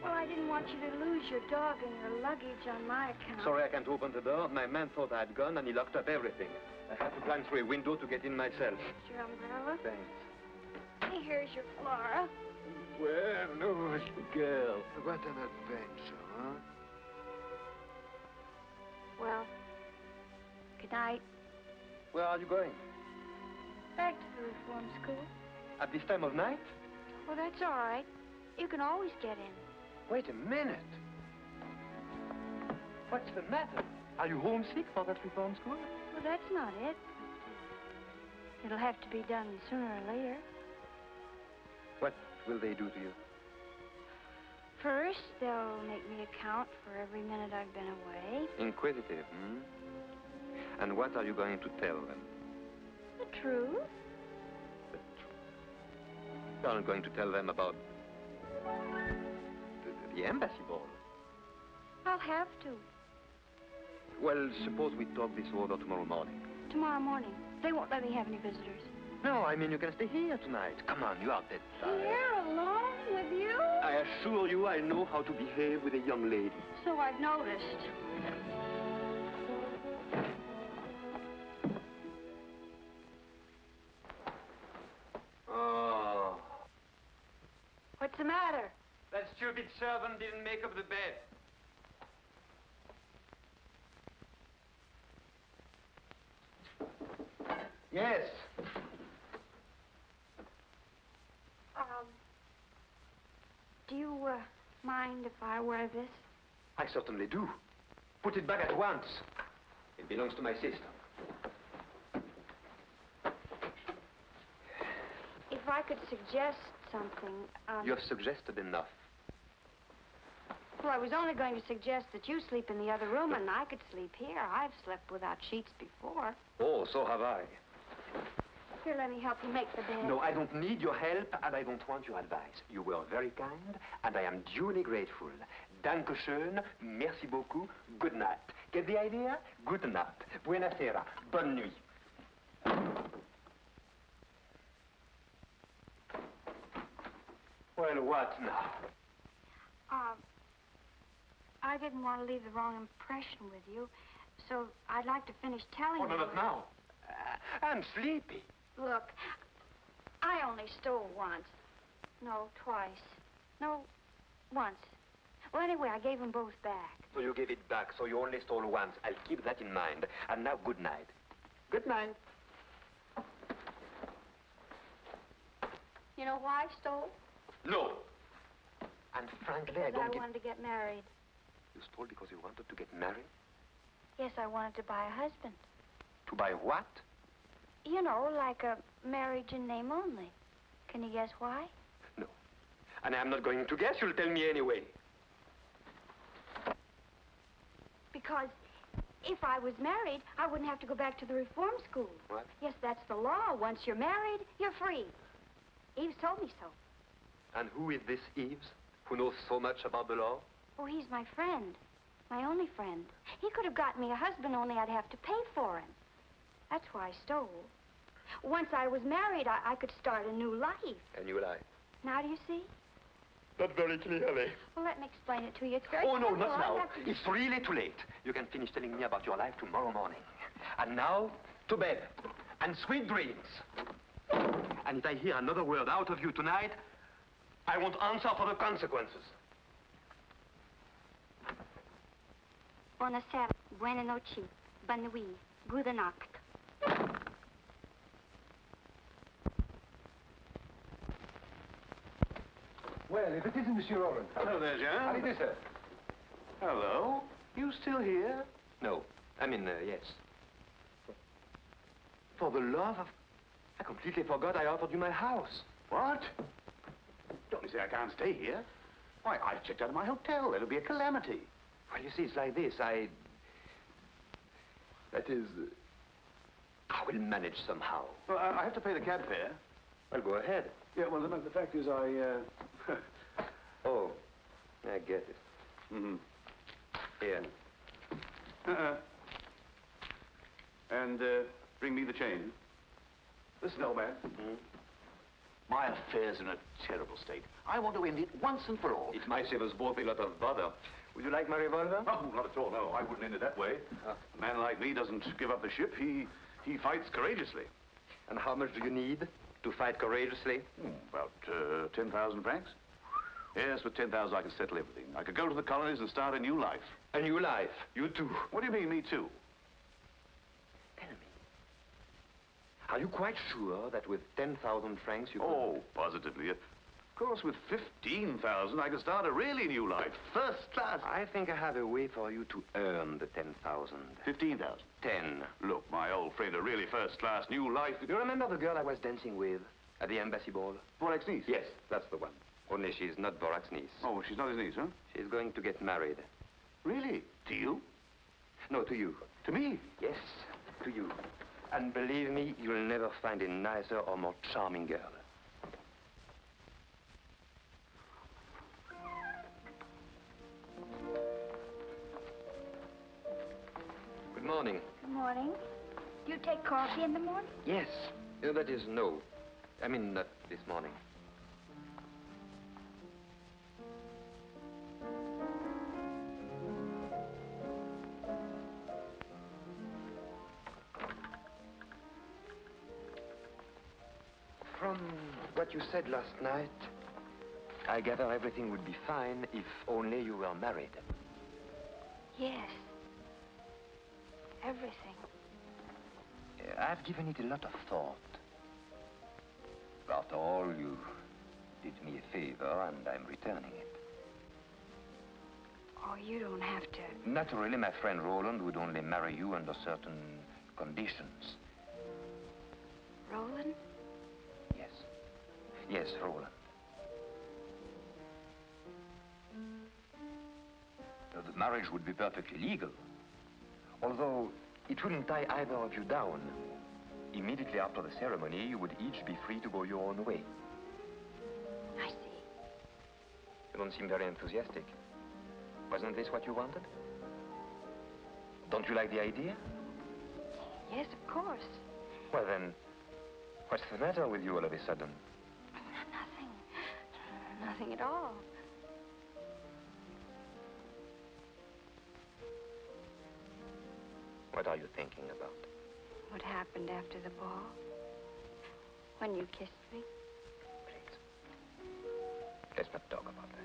Well, I didn't want you to lose your dog and your luggage on my account. Sorry I can't open the door. My man thought I had gone, and he locked up everything. I had to climb through a window to get in myself. Your umbrella? Thanks. Hey, here's your Flora. Well, no, little girl. What an adventure, huh? Well, good night. Where are you going? Back to the reform school. At this time of night? Well, that's all right. You can always get in. Wait a minute. What's the matter? Are you homesick for that reform school? Well, that's not it. It'll have to be done sooner or later. What will they do to you? First, they'll make me account for every minute I've been away. Inquisitive, hmm? And what are you going to tell them? The truth. The truth. You're not going to tell them about the embassy ball. I'll have to. Well, suppose we talk this over tomorrow morning. Tomorrow morning. They won't let me have any visitors. No, I mean you can stay here tonight. Come on, you are dead tired. Here, alone with you? I assure you I know how to behave with a young lady. So I've noticed. Oh. What's the matter? That stupid servant didn't make up the bed. Yes. Do you, mind if I wear this? I certainly do. Put it back at once. It belongs to my sister. If I could suggest something, You have suggested enough. Well, I was only going to suggest that you sleep in the other room and I could sleep here. I've slept without sheets before. Oh, so have I. Here, let me help you make the bed. No, I don't need your help, and I don't want your advice. You were very kind, and I am duly grateful. Dankeschön, merci beaucoup, good night. Get the idea? Good night. Buonasera, bonne nuit. Well, what now? I didn't want to leave the wrong impression with you, so I'd like to finish telling you. Oh, no, not now. I'm sleepy. Look, I only stole once. No, twice. No, once. Well, anyway, I gave them both back. So you gave it back, so you only stole once. I'll keep that in mind. And now, good night. Good night. You know why I stole? No. And frankly, I Because don't I wanted to get married. You stole because you wanted to get married? Yes, I wanted to buy a husband. To buy what? You know, like a marriage in name only. Can you guess why? No. And I'm not going to guess. You'll tell me anyway. Because if I was married, I wouldn't have to go back to the reform school. What? Yes, that's the law. Once you're married, you're free. Eves told me so. And who is this Eves, who knows so much about the law? Oh, he's my friend. My only friend. He could have gotten me a husband, only I'd have to pay for him. That's why I stole. Once I was married, I could start a new life. A new life. Now do you see? Not very clearly. Well, let me explain it to you. It's very Oh, no, simple. not All you now. have to- It's really too late. You can finish telling me about your life tomorrow morning. And now, to bed. And sweet dreams. And if I hear another word out of you tonight, I won't answer for the consequences. Buonasera, buona noche, bonne nuit, gute Nacht. Well, if it isn't Monsieur Roland. Hello there, Jean. How do you do, sir? Hello. You still here? No. I mean, yes. For the love of... I completely forgot I offered you my house. What? Don't you say I can't stay here? Why, I've checked out of my hotel. It'll be a calamity. Well, you see, it's like this. That is... I will manage somehow. Well, I have to pay the cab fare. Well, go ahead. Yeah, well, the fact is Oh, I get it. Mm-hmm. Here. And, bring me the change. Listen, old man. Mm-hmm. My affair's in a terrible state. I want to end it once and for all. It might save us both a lot of bother. Would you like my revolver? Oh, not at all, no. I wouldn't end it that way. A man like me doesn't give up the ship. He fights courageously. And how much do you need to fight courageously? About 10,000 francs. Yes, with 10,000 I can settle everything. I could go to the colonies and start a new life. A new life? You too? What do you mean, me too? Tell me. Are you quite sure that with 10,000 francs you could... Oh, positively. Of course, with 15,000 I could start a really new life. First class. I think I have a way for you to earn the 10,000. 15,000? 10. Look, my old friend, a really first-class new life... You remember the girl I was dancing with at the embassy ball? Vorak's niece? Yes, that's the one. Only she's not Vorak's niece. Oh, she's not his niece, huh? She's going to get married. Really? To you? No, to you. To me? Yes, to you. And believe me, you'll never find a nicer or more charming girl. Good morning. Good morning. Do you take coffee in the morning? Yes. That is no. I mean, not this morning. From what you said last night, I gather everything would be fine if only you were married. Yes. Everything. I've given it a lot of thought. After all, you did me a favor, and I'm returning it. Oh, you don't have to. Naturally, my friend Roland would only marry you under certain conditions. Roland? Yes. Yes, Roland. The marriage would be perfectly legal. Although it wouldn't tie either of you down. Immediately after the ceremony, you would each be free to go your own way. I see. You don't seem very enthusiastic. Wasn't this what you wanted? Don't you like the idea? Yes, of course. Well, then, what's the matter with you all of a sudden? Nothing. Nothing at all. What are you thinking about? What happened after the ball? When you kissed me? Please. Let's not talk about that.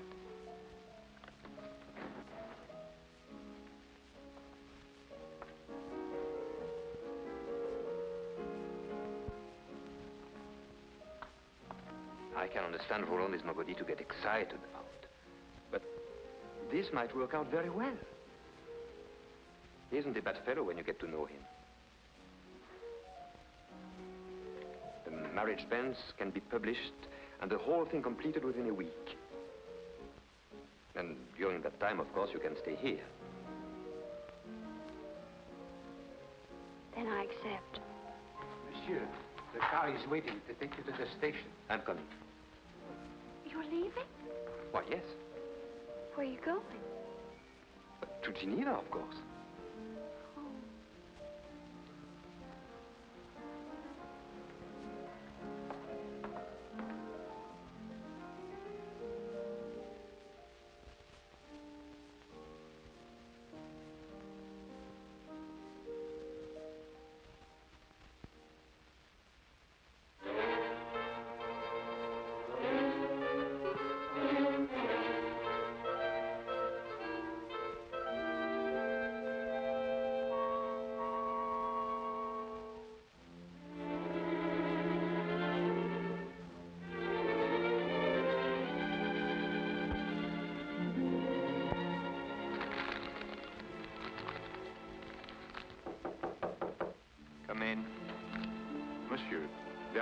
I can understand Roland is nobody to get excited about. But this might work out very well. He isn't a bad fellow when you get to know him. The marriage banns can be published and the whole thing completed within a week. And during that time, of course, you can stay here. Then I accept. Monsieur, the car is waiting to take you to the station. I'm coming. You're leaving? Why, yes. Where are you going? To Geneva, of course.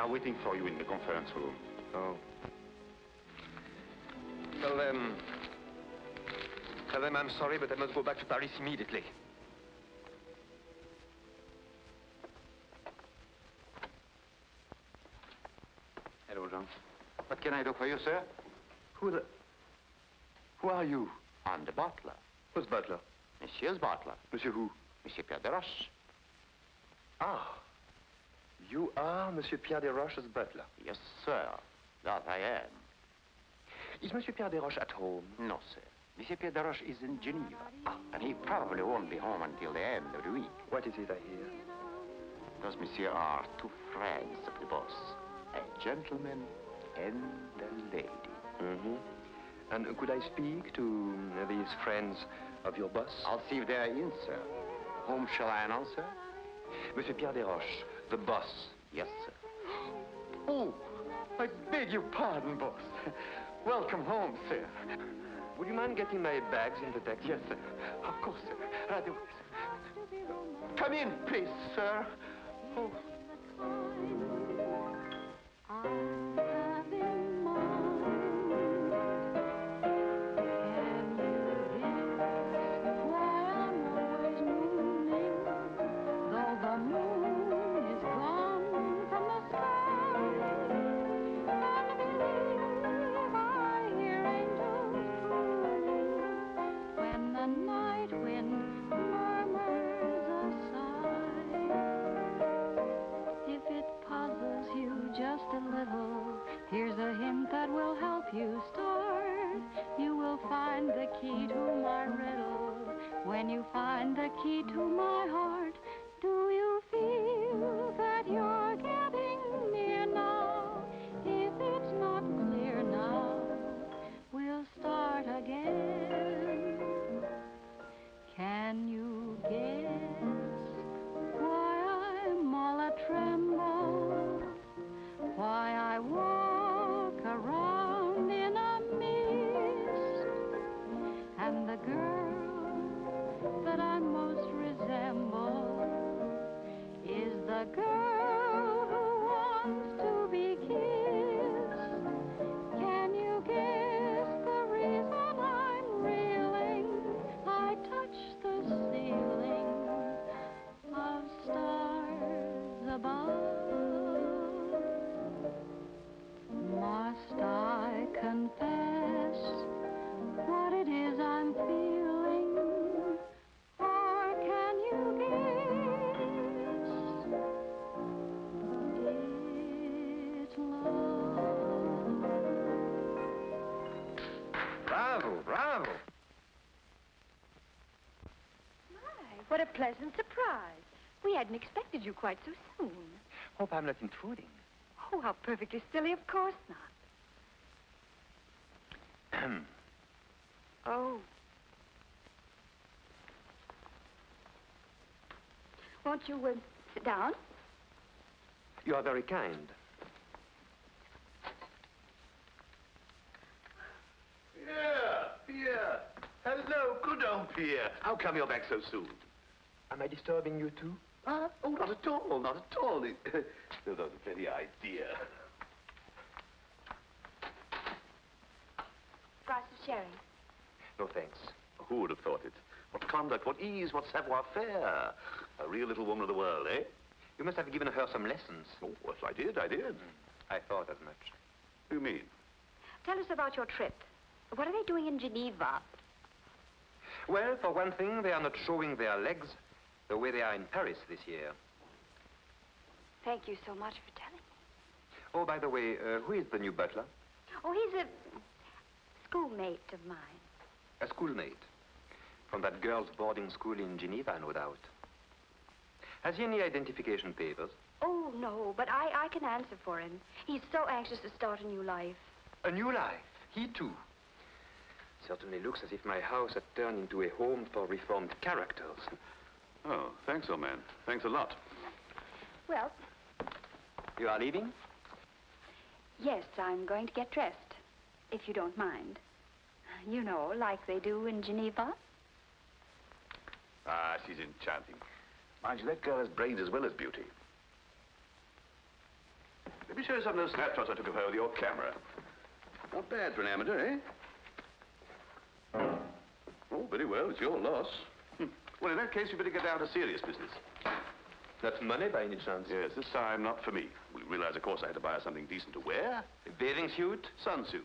are waiting for you in the conference room. Oh. Tell them I'm sorry, but I must go back to Paris immediately. Hello, Jean. What can I do for you, sir? Who are you? I'm the butler. Who's butler? Monsieur's butler. Monsieur who? Monsieur Pierre de Roche. Ah. You are Monsieur Pierre de Roche's butler? Yes, sir. That I am. Is Monsieur Pierre de Roche at home? No, sir. Monsieur Pierre de Roche is in Geneva. And he probably won't be home until the end of the week. What is it I hear? Those, monsieur, are two friends of the boss. A gentleman and a lady. Mm-hmm. And could I speak to these friends of your boss? I'll see if they're in, sir. Whom shall I announce, sir? Monsieur Pierre de Roche, the boss. Yes, sir. Oh, I beg your pardon, boss. Welcome home, sir. Would you mind getting my bags in the taxi? Yes, sir. Of course, sir. Right away, sir. Come in, please, sir. Oh. Here's a hint that will help you start. You will find the key to my riddle. When you find the key to my heart, do you feel that you're getting near now? If it's not clear now, we'll start again. Can you guess why I'm all a tremble? Why I walk around in a mist, and the girl that I most resemble is the girl who wants to be kissed. Can you guess the reason I'm reeling? I touch the ceiling of stars above. Must I confess what it is I'm feeling? Or can you guess it's love? Bravo, bravo. My, what a pleasant surprise. We hadn't expected you quite so soon. Hope I'm not intruding. Oh, how perfectly silly. Of course not. Oh. Won't you sit down? You are very kind. Pierre. Hello, good old Pierre. How come you're back so soon? Am I disturbing you too? Oh, not at all, not at all. Not the very idea. Glass of sherry. No, thanks. Who would have thought it? What conduct, what ease, what savoir-faire. A real little woman of the world, eh? You must have given her some lessons. Oh, yes, I did. I thought as much. What do you mean? Tell us about your trip. What are they doing in Geneva? Well, for one thing, they are not showing their legs the way they are in Paris this year. Thank you so much for telling me. Oh, by the way, who is the new butler? Oh, he's a schoolmate of mine. A schoolmate. From that girls' boarding school in Geneva, no doubt. Has he any identification papers? Oh, no, but I can answer for him. He's so anxious to start a new life. A new life? He too? Certainly looks as if my house had turned into a home for reformed characters. Oh, thanks, old man. Thanks a lot. Well... You are leaving? Yes, I'm going to get dressed, if you don't mind. You know, like they do in Geneva. Ah, she's enchanting. Mind you, that girl has brains as well as beauty. me show you some of those snapshots I took of her with your camera. Not bad for an amateur, eh? Oh, very well. It's your loss. Well, in that case, you better get down to serious business. That's money by any chance? Yes, this time not for me. We realize, of course, I had to buy her something decent to wear. A bathing suit? Sunsuit.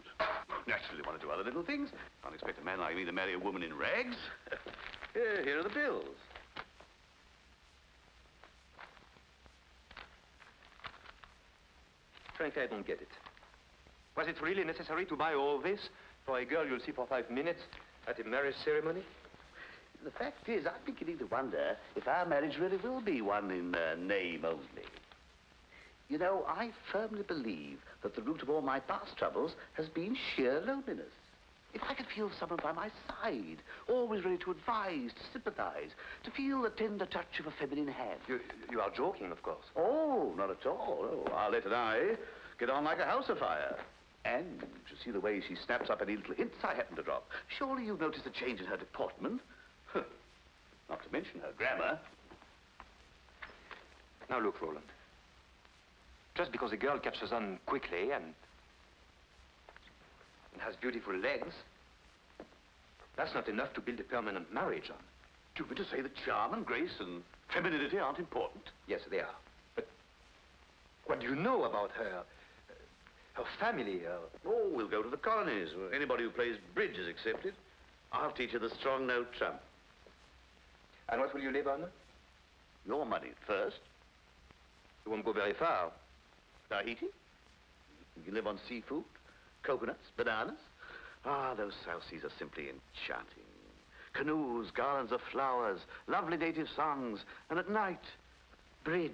Naturally, one or two other little things. Can't expect a man like me to marry a woman in rags. Here are the bills. Frankly, I don't get it. Was it really necessary to buy all this for a girl you'll see for 5 minutes at a marriage ceremony? The fact is, I'm beginning to wonder if our marriage really will be one in name only. You know, I firmly believe that the root of all my past troubles has been sheer loneliness. If I could feel someone by my side, always ready to advise, to sympathize, to feel the tender touch of a feminine hand. You are joking, of course. Oh, not at all. Oh, Arlette and I get on like a house afire. And to see the way she snaps up any little hints I happen to drop. Surely you've noticed a change in her deportment. Not to mention her grammar. Now look, Roland. Just because a girl catches on quickly and has beautiful legs, that's not enough to build a permanent marriage on. Do you mean to say that charm and grace and femininity aren't important? Yes, they are. But what do you know about her? Her family, Oh, we'll go to the colonies, where anybody who plays bridge is accepted. I'll teach her the strong note trump. And what will you live on? Your money first. You won't go very far. Tahiti? You live on seafood, coconuts, bananas. Ah, those South Seas are simply enchanting. Canoes, garlands of flowers, lovely native songs, and at night, bridge.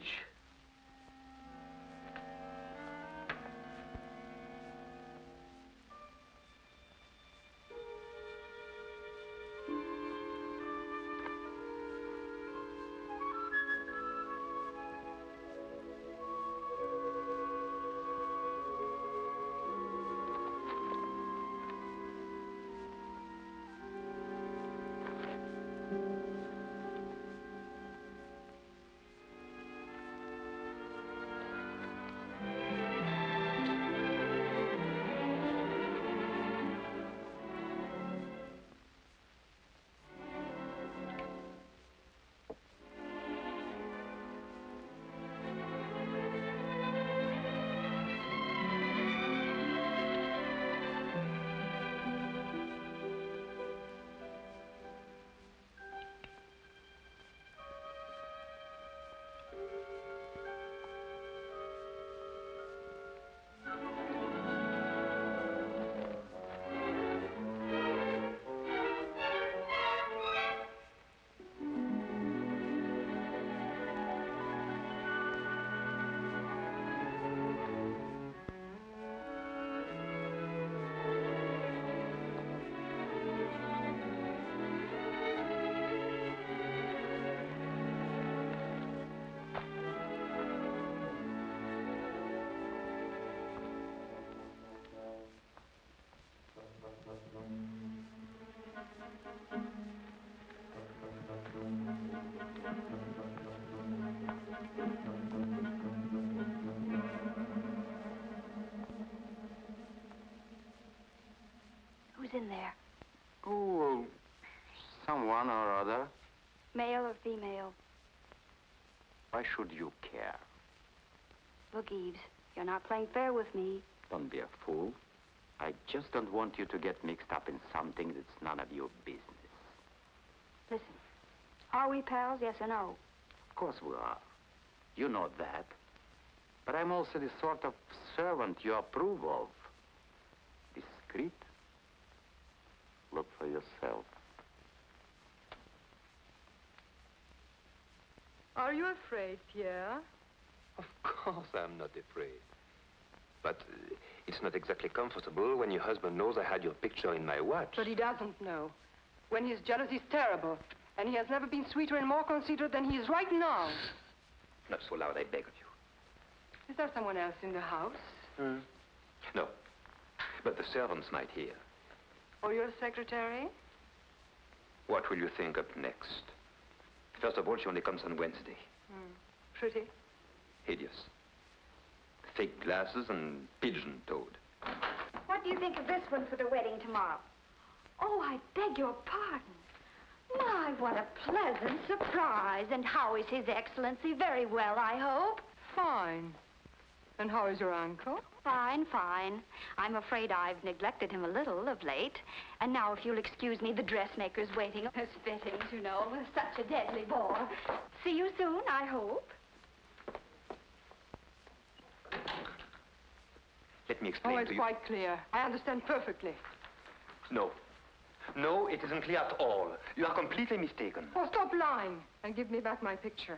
Who's in there? Oh, someone or other. Male or female? Why should you care? Look, Eves, you're not playing fair with me. Don't be a fool. I just don't want you to get mixed up in something that's none of your business. Listen, are we pals, yes or no? Of course we are. You know that. But I'm also the sort of servant you approve of. Discreet. Look for yourself. Are you afraid, Pierre? Of course I'm not afraid. But it's not exactly comfortable when your husband knows I had your picture in my watch. But he doesn't know. When his jealousy is terrible, and he has never been sweeter and more considerate than he is right now. Not so loud, I beg of you. Is there someone else in the house? No. But the servants might hear. Or your secretary? What will you think up next? First of all, she only comes on Wednesday. Pretty. Hideous. fake glasses and pigeon-toed. What do you think of this one for the wedding tomorrow? Oh, I beg your pardon. My, what a pleasant surprise. And how is His Excellency? Very well, I hope. Fine. And how is your uncle? Fine, fine. I'm afraid I've neglected him a little of late. And now, if you'll excuse me, the dressmaker's waiting. His fittings, you know, such a deadly bore. See you soon, I hope. Let me explain to you. Oh, it's quite clear. I understand perfectly. No. No, it isn't clear at all. You are completely mistaken. Oh, stop lying and give me back my picture.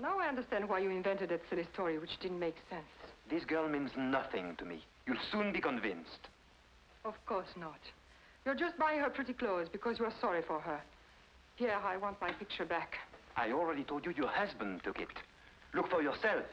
Now I understand why you invented that silly story, which didn't make sense. This girl means nothing to me. You'll soon be convinced. Of course not. You're just buying her pretty clothes because you're sorry for her. Pierre, I want my picture back. I already told you your husband took it. Look for yourself.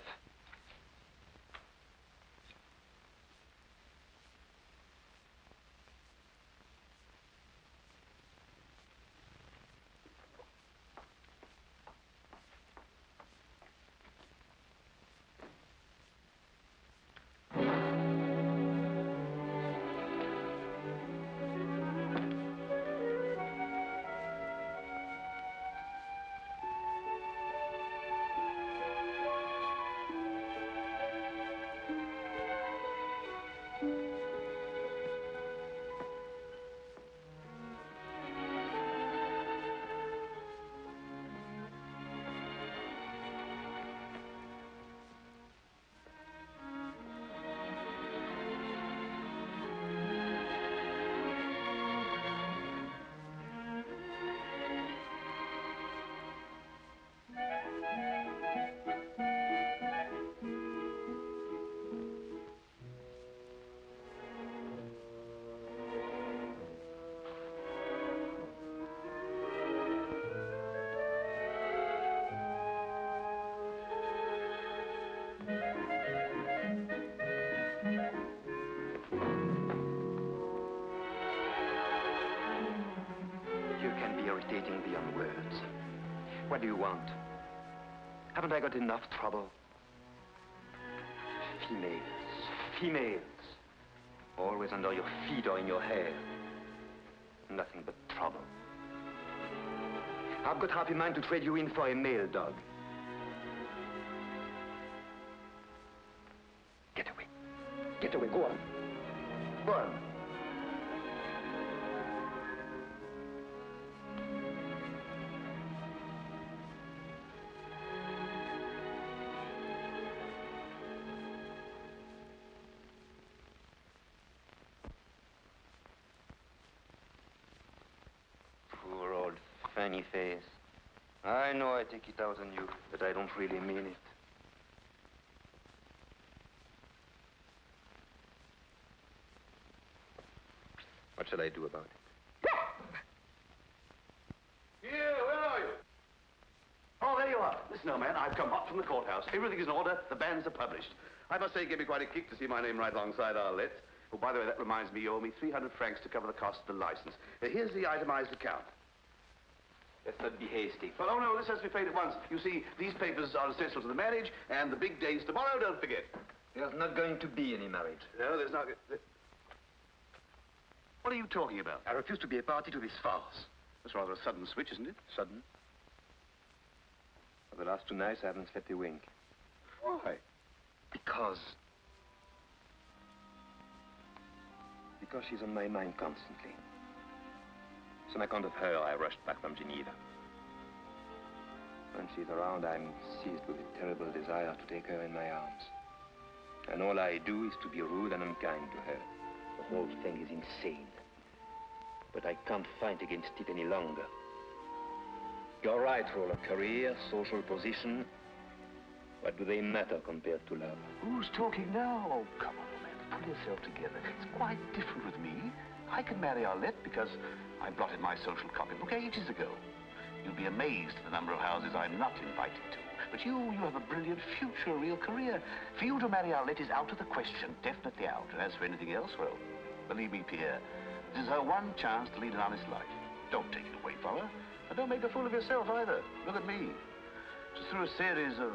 Irritating beyond words. What do you want? Haven't I got enough trouble? Females. Females. Always under your feet or in your hair. Nothing but trouble. I've got half a mind to trade you in for a male dog. Get away. Get away. Go on. Go on. Funny face. I know I take it out on you, but I don't really mean it. What shall I do about it? Here, where are you? Oh, there you are. Listen, old man, I've come hot from the courthouse. Everything is in order. The banns are published. I must say it gave me quite a kick to see my name right alongside Arlette. Oh, by the way, that reminds me, you owe me 300 francs to cover the cost of the license. Here's the itemized account. Let's not be hasty. Well, oh, no, this has to be paid at once. You see, these papers are essential to the marriage, and the big day's tomorrow, don't forget. There's not going to be any marriage. No, there's not... What are you talking about? I refuse to be a party to this farce. That's rather a sudden switch, isn't it? Sudden? For the last 2 nights, I haven't slept a wink. Why? Because she's on my mind constantly. On account of her, I rushed back from Geneva. When she's around, I'm seized with a terrible desire to take her in my arms. And all I do is to be rude and unkind to her. The whole thing is insane. But I can't fight against it any longer. You're right, Roller. Career, social position. What do they matter compared to love? Who's talking now? Oh, come on, man. Pull yourself together. It's quite different with me. I can marry Arlette because I blotted my social copybook ages ago. You'll be amazed at the number of houses I'm not invited to. But you have a brilliant future, a real career. For you to marry Arlette is out of the question, definitely out. And as for anything else, well, believe me, Pierre, this is her one chance to lead an honest life. Don't take it away from her. And don't make a fool of yourself either. Look at me. Just through a series of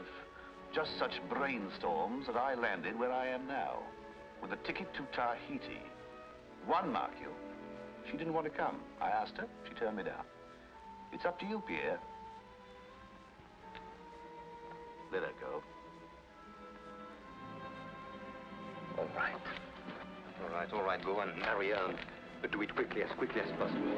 Just such brainstorms that I landed where I am now, with a ticket to Tahiti. One, mark you, she didn't want to come. I asked her, she turned me down. It's up to you, Pierre. Let her go. All right. All right, go and marry her, but do it quickly as possible.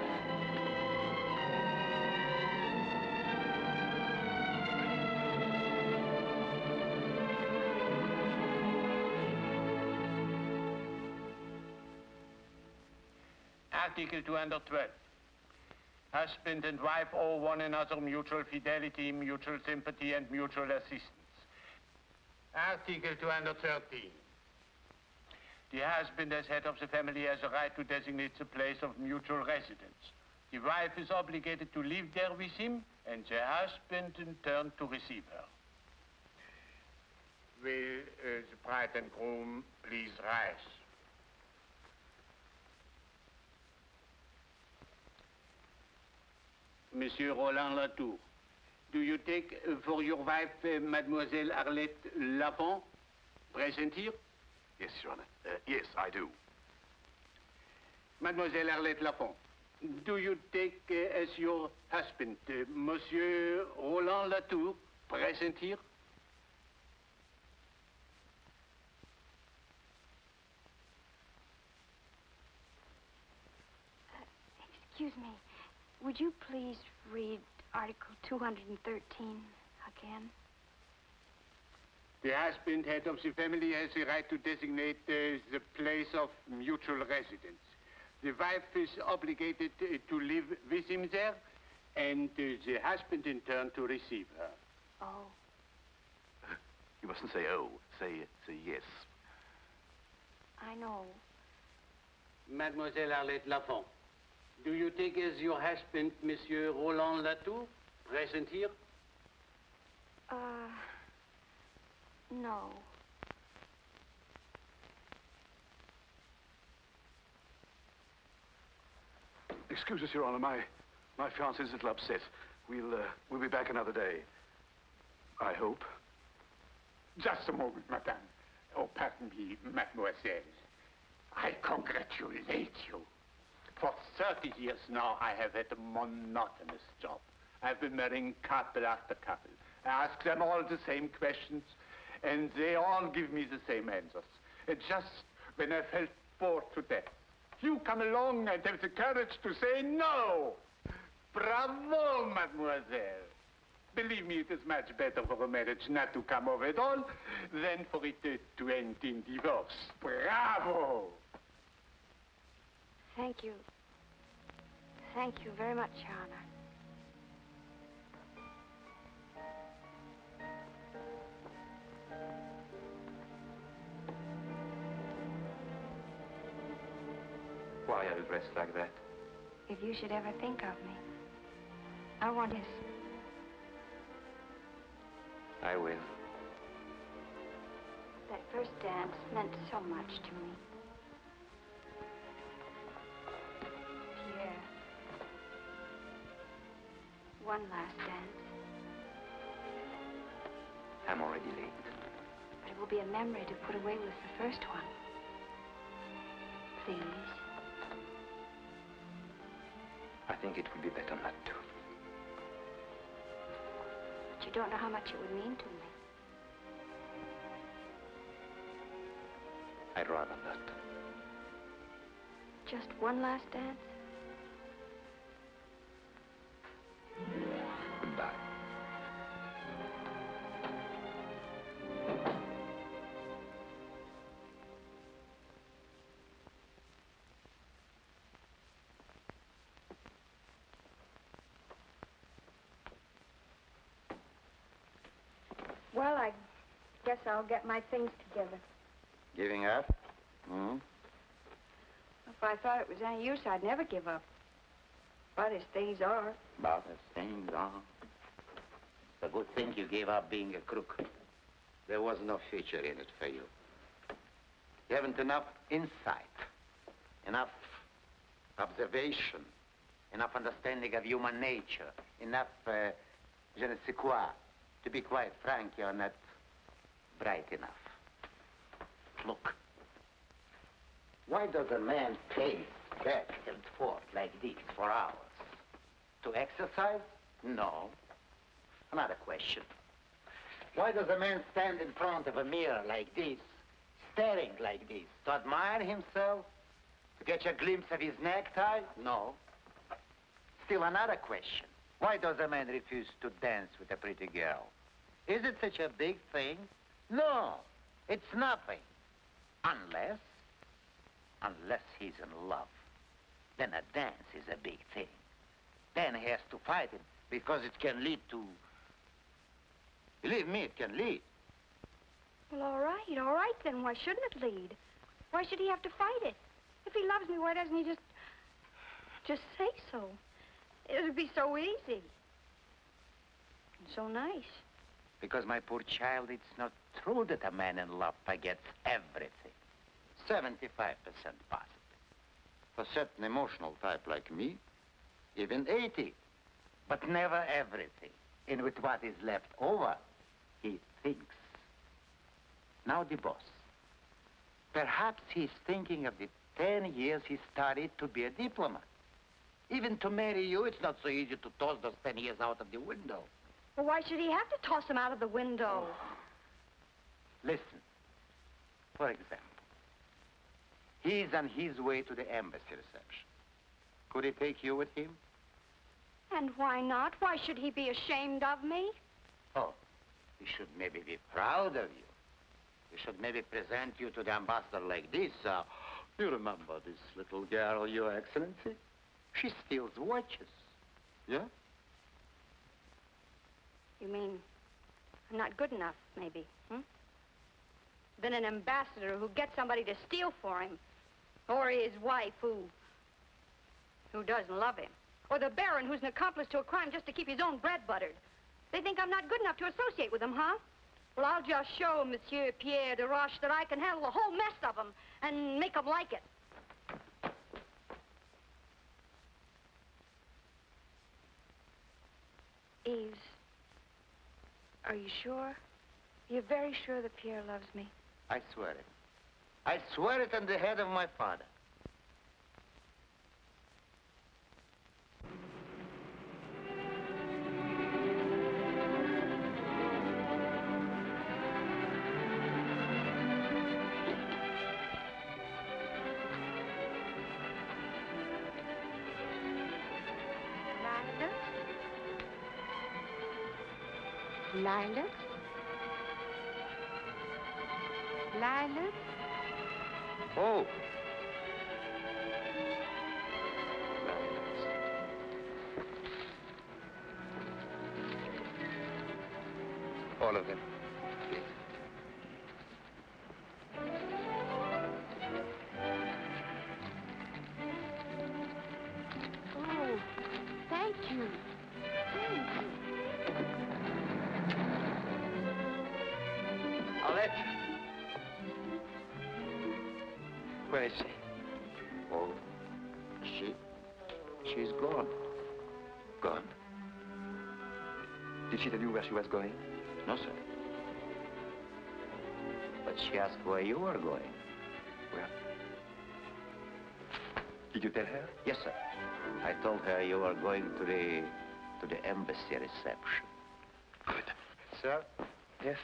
Article 212. Husband and wife owe one another mutual fidelity, mutual sympathy, and mutual assistance. Article 213. The husband, as head of the family, has a right to designate the place of mutual residence. The wife is obligated to live there with him, and the husband, in turn, to receive her. Will the bride and groom please rise? Monsieur Roland Latour, do you take for your wife Mademoiselle Arlette Lafont, present here? Yes, Your Honor. Yes, I do. Mademoiselle Arlette Lafont, do you take as your husband Monsieur Roland Latour, present here? Excuse me. Would you please read Article 213 again? The husband, head of the family, has the right to designate the place of mutual residence. The wife is obligated to live with him there, and the husband, in turn, to receive her. Oh. You mustn't say oh. Say yes. I know. Mademoiselle Arlette Lafont, do you take as your husband Monsieur Roland Latour, present here? No. Excuse us, Your Honor. My fiancé's a little upset. We'll be back another day. I hope. Just a moment, madame. Oh, pardon me, mademoiselle. I congratulate you. For 30 years now, I have had a monotonous job. I've been marrying couple after couple. I ask them all the same questions, and they all give me the same answers. And just when I felt bored to death, you come along and have the courage to say no. Bravo, mademoiselle. Believe me, it is much better for a marriage not to come off at all than for it to end in divorce. Bravo! Thank you. Thank you very much, Your Honor. Why are you dressed like that? If you should ever think of me, I want his... I will. That first dance meant so much to me. Pierre. One last dance. I'm already late. But it will be a memory to put away with the first one. Please. I think it would be better not to. But you don't know how much it would mean to me. I'd rather not. Just one last dance? Goodbye. Well, I guess I'll get my things together. Giving up? If I thought it was any use, I'd never give up. But as things are... But as things are. It's a good thing you gave up being a crook. There was no future in it for you. You haven't enough insight, enough observation, enough understanding of human nature, enough je ne sais quoi. To be quite frank, you're not bright enough. Look. Why does a man pace back and forth like this for hours? To exercise? No. Another question. Why does a man stand in front of a mirror like this, staring like this? To admire himself? To catch a glimpse of his necktie? No. Still another question. Why does a man refuse to dance with a pretty girl? Is it such a big thing? No, it's nothing. Unless he's in love. Then a dance is a big thing. Then he has to fight it because it can lead to... Believe me, it can lead. Well, all right then. Why shouldn't it lead? Why should he have to fight it? If he loves me, why doesn't he just say so? It would be so easy. And so nice. Because, my poor child, it's not true that a man in love forgets everything. 75% positive. For certain emotional type like me, even 80. But never everything. And with what is left over, he thinks. Now the boss. Perhaps he's thinking of the 10 years he studied to be a diplomat. Even to marry you, it's not so easy to toss those 10 years out of the window. Well, why should he have to toss him out of the window? Oh. Listen. For example, he's on his way to the embassy reception. Could he take you with him? And why not? Why should he be ashamed of me? Oh, he should maybe be proud of you. He should maybe present you to the ambassador like this. You remember this little girl, Your Excellency? She steals watches. Yeah? You mean I'm not good enough, maybe, Then an ambassador who gets somebody to steal for him. Or his wife who doesn't love him. Or the baron who's an accomplice to a crime just to keep his own bread buttered. They think I'm not good enough to associate with them, huh? Well, I'll just show Monsieur Pierre de Roche that I can handle the whole mess of them and make them like it. Yves, are you sure? You're very sure that Pierre loves me? I swear it. I swear it on the head of my father. Lilac? Lilac? Oh. All of them. Yes. Oh, thank you. Thank you. Alec. Where is she? Oh, she's gone. Gone? Did she tell you where she was going? No, sir. But she asked where you were going. Where? Did you tell her? Yes, sir. I told her you were going to the embassy reception. Good. Sir? Yes?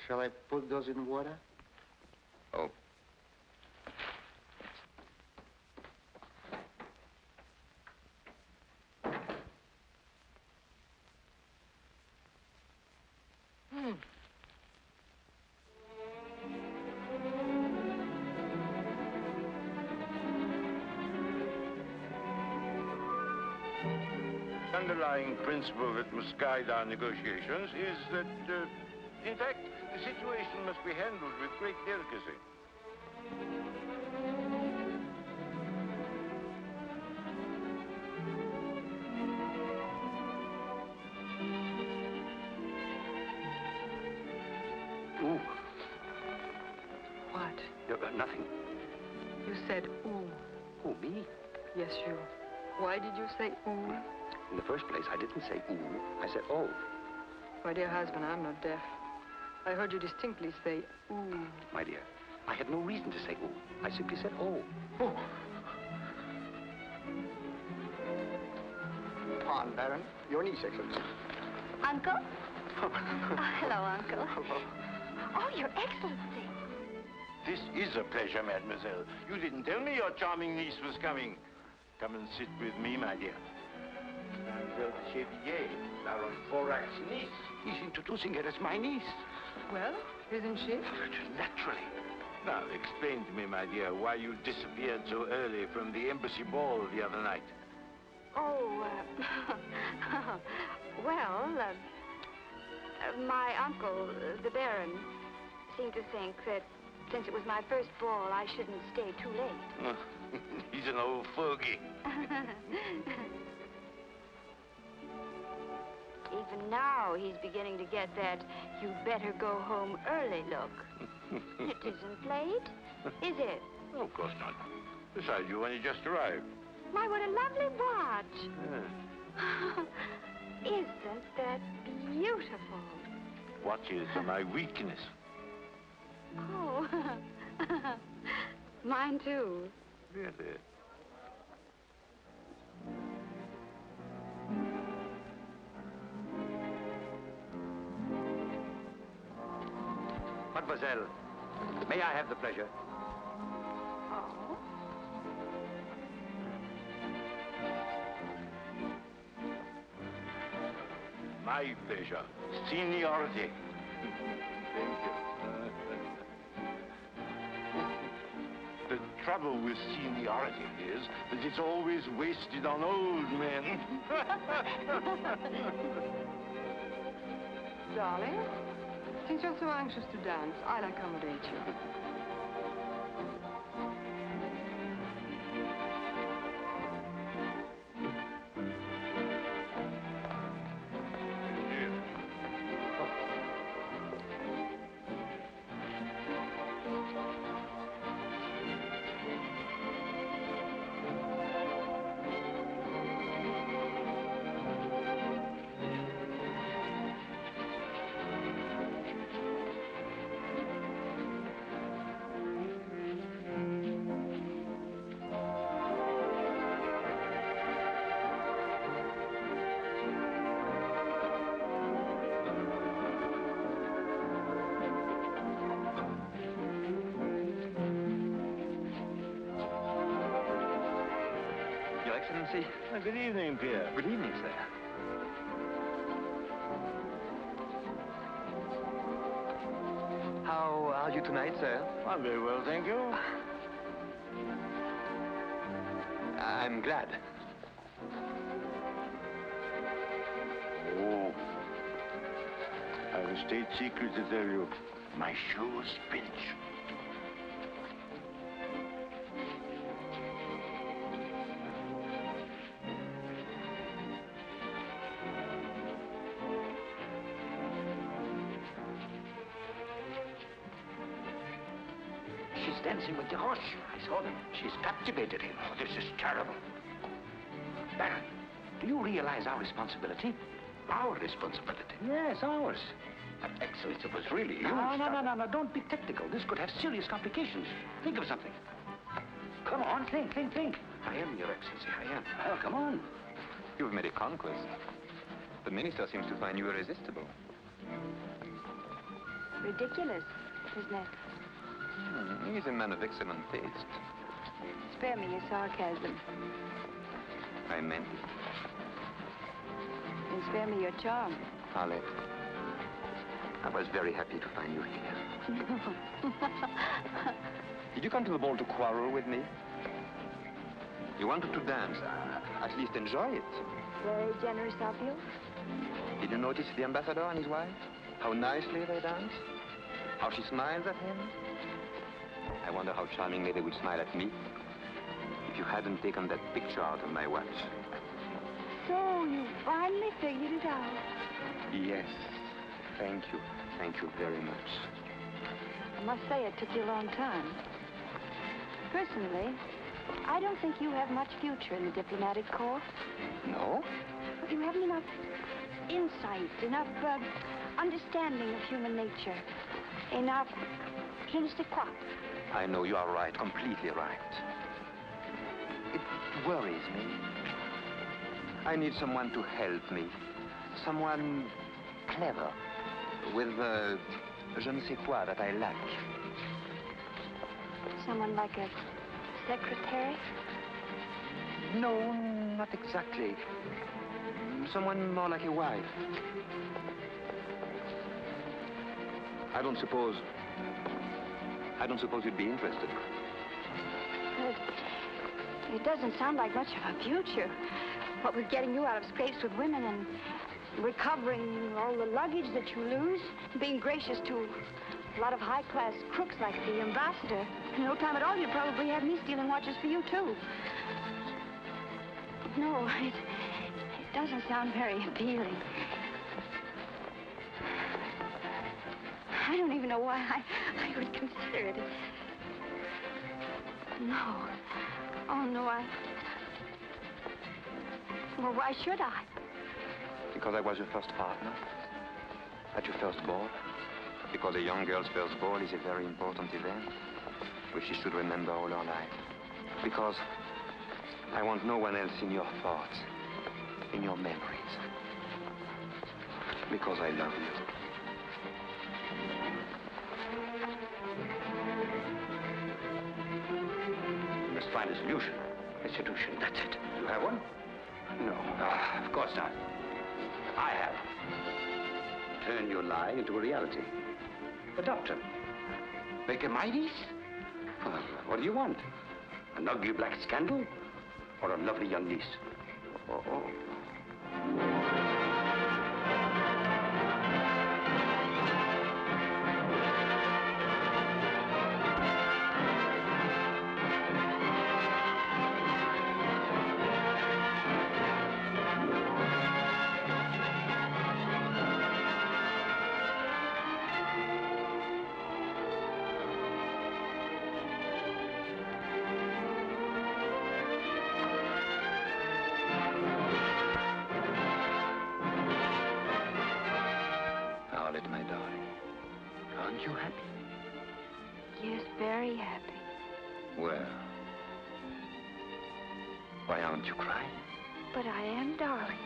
Shall I put those in water? Oh. The underlying principle that must guide our negotiations is that, in fact, the situation must be handled with great delicacy. Ooh. What? Nothing. You said ooh. Who, me? Yes, you. Why did you say ooh? In the first place, I didn't say ooh. I said oh. My dear husband, I'm not deaf. I heard you distinctly say, ooh. My dear, I had no reason to say ooh. I simply said oh. Oh. Pardon, Baron. Your niece, Excellency. Uncle? Hello, Uncle. Hello. Oh, Your Excellency. This is a pleasure, mademoiselle. You didn't tell me your charming niece was coming. Come and sit with me, my dear. Mademoiselle de Chevilliers, Baron Forac's niece. He's introducing her as my niece. Well, isn't she? Naturally. Now, explain to me, my dear, why you disappeared so early from the embassy ball the other night. Oh, well, my uncle, the Baron, seemed to think that since it was my first ball, I shouldn't stay too late. He's an old fogey. Even now, he's beginning to get that you'd better go home early look. It isn't late, is it? Oh, of course not. Besides, you only just arrived. My, what a lovely watch. Isn't that beautiful? Watches are my weakness. Oh, mine too. Really? Mademoiselle, may I have the pleasure? Oh. My pleasure. Seniority. Thank you. The trouble with seniority is that it's always wasted on old men. Darling, since you're so anxious to dance, I'll accommodate you. Excellency. Good evening, Pierre. Good evening, sir. How are you tonight, sir? I'm very well, thank you. I'm glad. Oh, I have a state secret to tell you. My shoes pinch. She's dancing with the horse. I saw them. She's captivated him. Oh, this is terrible. Baron, do you realize our responsibility? Our responsibility? Yes, ours. But Excellency was really huge. No. Don't be technical. This could have serious complications. Think of something. Come on, think. I am, Your Excellency, I am. Oh, come on. You've made a conquest. The minister seems to find you irresistible. Ridiculous, isn't it? He's a man of excellent taste. Spare me your sarcasm. I meant it. And spare me your charm. Arlette, I was very happy to find you here. Did you come to the ball to quarrel with me? You wanted to dance. At least enjoy it. Very generous of you. Did you notice the ambassador and his wife? How nicely they dance? How she smiles at him? I wonder how charmingly they would smile at me if you hadn't taken that picture out of my watch. So you finally figured it out. Yes. Thank you. Thank you very much. I must say it took you a long time. Personally, I don't think you have much future in the diplomatic corps. No? You haven't enough insight, enough understanding of human nature. Enough. Je ne sais quoi. I know you are right, completely right. It worries me. I need someone to help me. Someone clever, with je ne sais quoi that I lack. Someone like a secretary? No, not exactly. Someone more like a wife. I don't suppose you'd be interested. It doesn't sound like much of a future. What with getting you out of scrapes with women and recovering all the luggage that you lose, being gracious to a lot of high-class crooks like the ambassador. In no time at all, you'd probably have me stealing watches for you, too. No, it doesn't sound very appealing. I don't even know why I would consider it. No. Oh, no, Well, why should I? Because I was your first partner at your first ball. Because a young girl's first ball is a very important event, which she should remember all her life. Because I want no one else in your thoughts, in your memories. Because I love you. You must find a solution. A solution, that's it. You have one? No. Of course not. I have. Turn your lie into a reality. A doctor. Make a Midas? Well, what do you want? An ugly black scandal? Or a lovely young niece? Oh. My darling, aren't you happy? Yes, very happy. Well, why aren't you crying? But I am, darling.